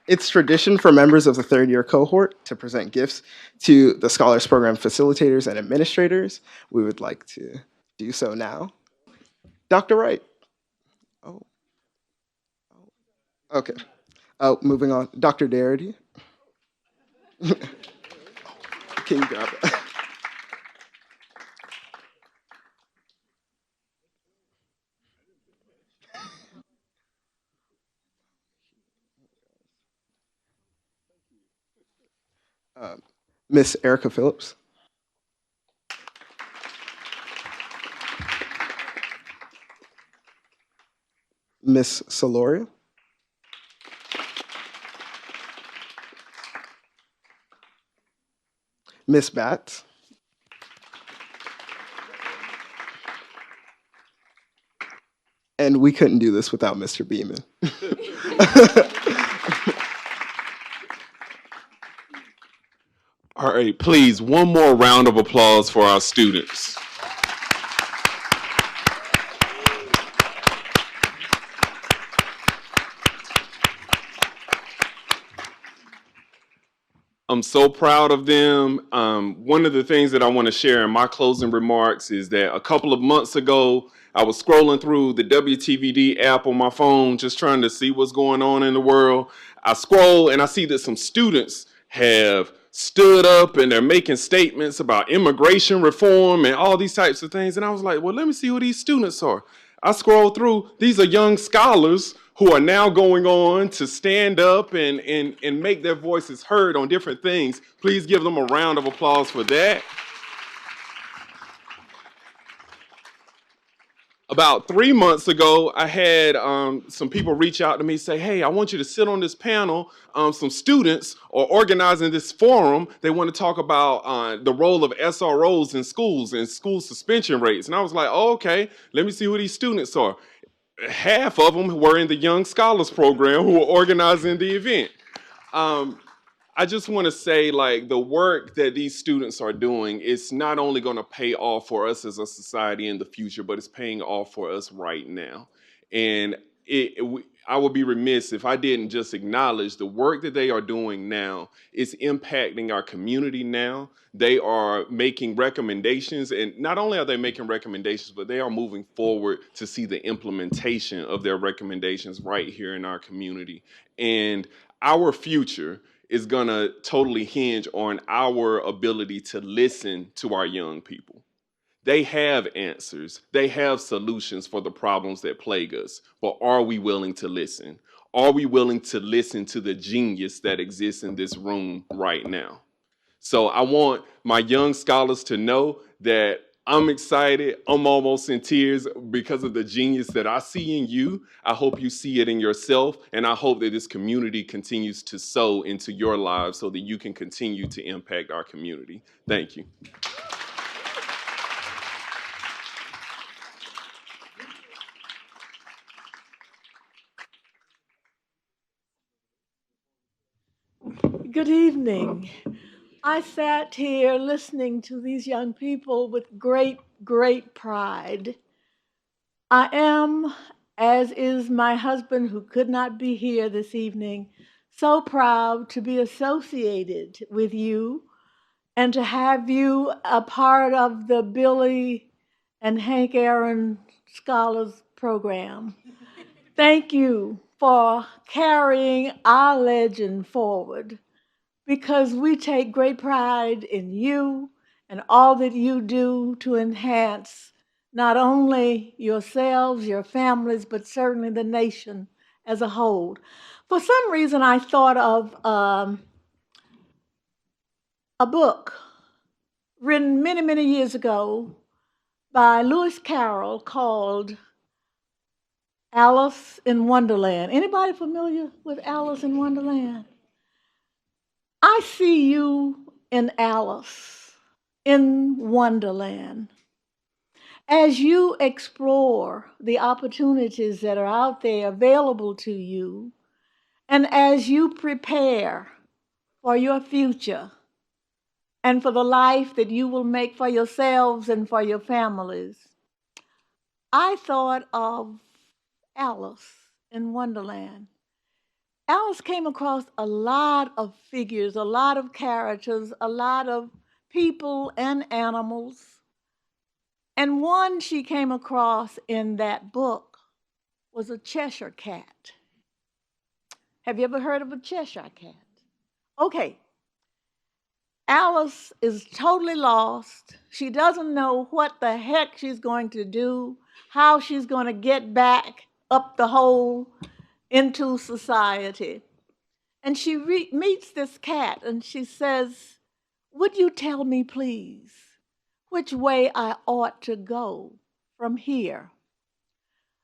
It's tradition for members of the third-year cohort to present gifts to the Scholars Program facilitators and administrators. We would like to do so now. Dr. Wright. Oh. Okay. Moving on. Dr. Darity. Can you grab it? Miss Erica Phillips. Miss Soloria. Miss Batts. And we couldn't do this without Mr. Beeman. All right, please, one more round of applause for our students. I'm so proud of them. One of the things that I want to share in my closing remarks is that a couple of months ago, I was scrolling through the WTVD app on my phone, just trying to see what's going on in the world. I scroll and I see that some students have stood up and they're making statements about immigration reform and all these types of things. And I was like, well, let me see who these students are. I scroll through, these are young scholars who are now going on to stand up and make their voices heard on different things. Please give them a round of applause for that. About 3 months ago, I had some people reach out to me, say, hey, I want you to sit on this panel. Some students are organizing this forum. They want to talk about the role of SROs in schools and school suspension rates. And I was like, oh, okay, let me see who these students are. Half of them were in the Young Scholars Program who were organizing the event. I just want to say, like, the work that these students are doing is not only going to pay off for us as a society in the future, but it's paying off for us right now. And I would be remiss if I didn't just acknowledge the work that they are doing now is impacting our community now. They are making recommendations, and not only are they making recommendations, but they are moving forward to see the implementation of their recommendations right here in our community. And our future is going to totally hinge on our ability to listen to our young people. They have answers. They have solutions for the problems that plague us. But are we willing to listen? Are we willing to listen to the genius that exists in this room right now? So I want my young scholars to know that I'm excited. I'm almost in tears because of the genius that I see in you. I hope you see it in yourself, and I hope that this community continues to sow into your lives so that you can continue to impact our community. Thank you. Good evening. I sat here listening to these young people with great, great pride. I am, as is my husband who could not be here this evening, so proud to be associated with you and to have you a part of the Billy and Hank Aaron Scholars Program. Thank you for carrying our legend forward because we take great pride in you and all that you do to enhance not only yourselves, your families, but certainly the nation as a whole. For some reason, I thought of a book written many, many years ago by Lewis Carroll called Alice in Wonderland. Anybody familiar with Alice in Wonderland? I see you in Alice in Wonderland. As you explore the opportunities that are out there available to you, and as you prepare for your future and for the life that you will make for yourselves and for your families, I thought of Alice in Wonderland. Alice came across a lot of figures, a lot of characters, a lot of people and animals. And one she came across in that book was a Cheshire cat. Have you ever heard of a Cheshire cat? Okay. Alice is totally lost. She doesn't know what the heck she's going to do, how she's going to get back up the hole into society. And she meets this cat and she says, "Would you tell me, please, which way I ought to go from here?"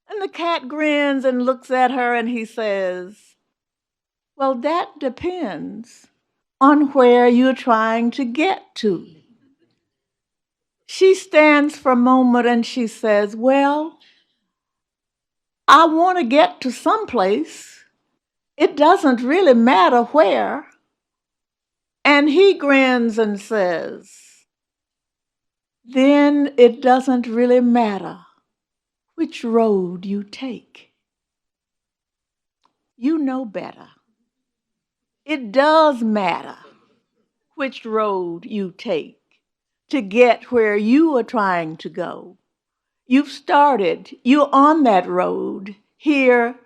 And the cat grins and looks at her and he says, "Well, that depends on where you're trying to get to." She stands for a moment and she says, "Well, I want to get to someplace. It doesn't really matter where." And he grins and says, "Then it doesn't really matter which road you take. You know better. It does matter which road you take to get where you are trying to go. You've started, you're on that road here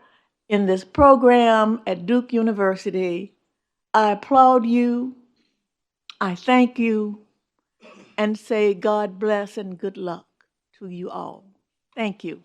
in this program at Duke University. I applaud you. I thank you and say God bless and good luck to you all. Thank you.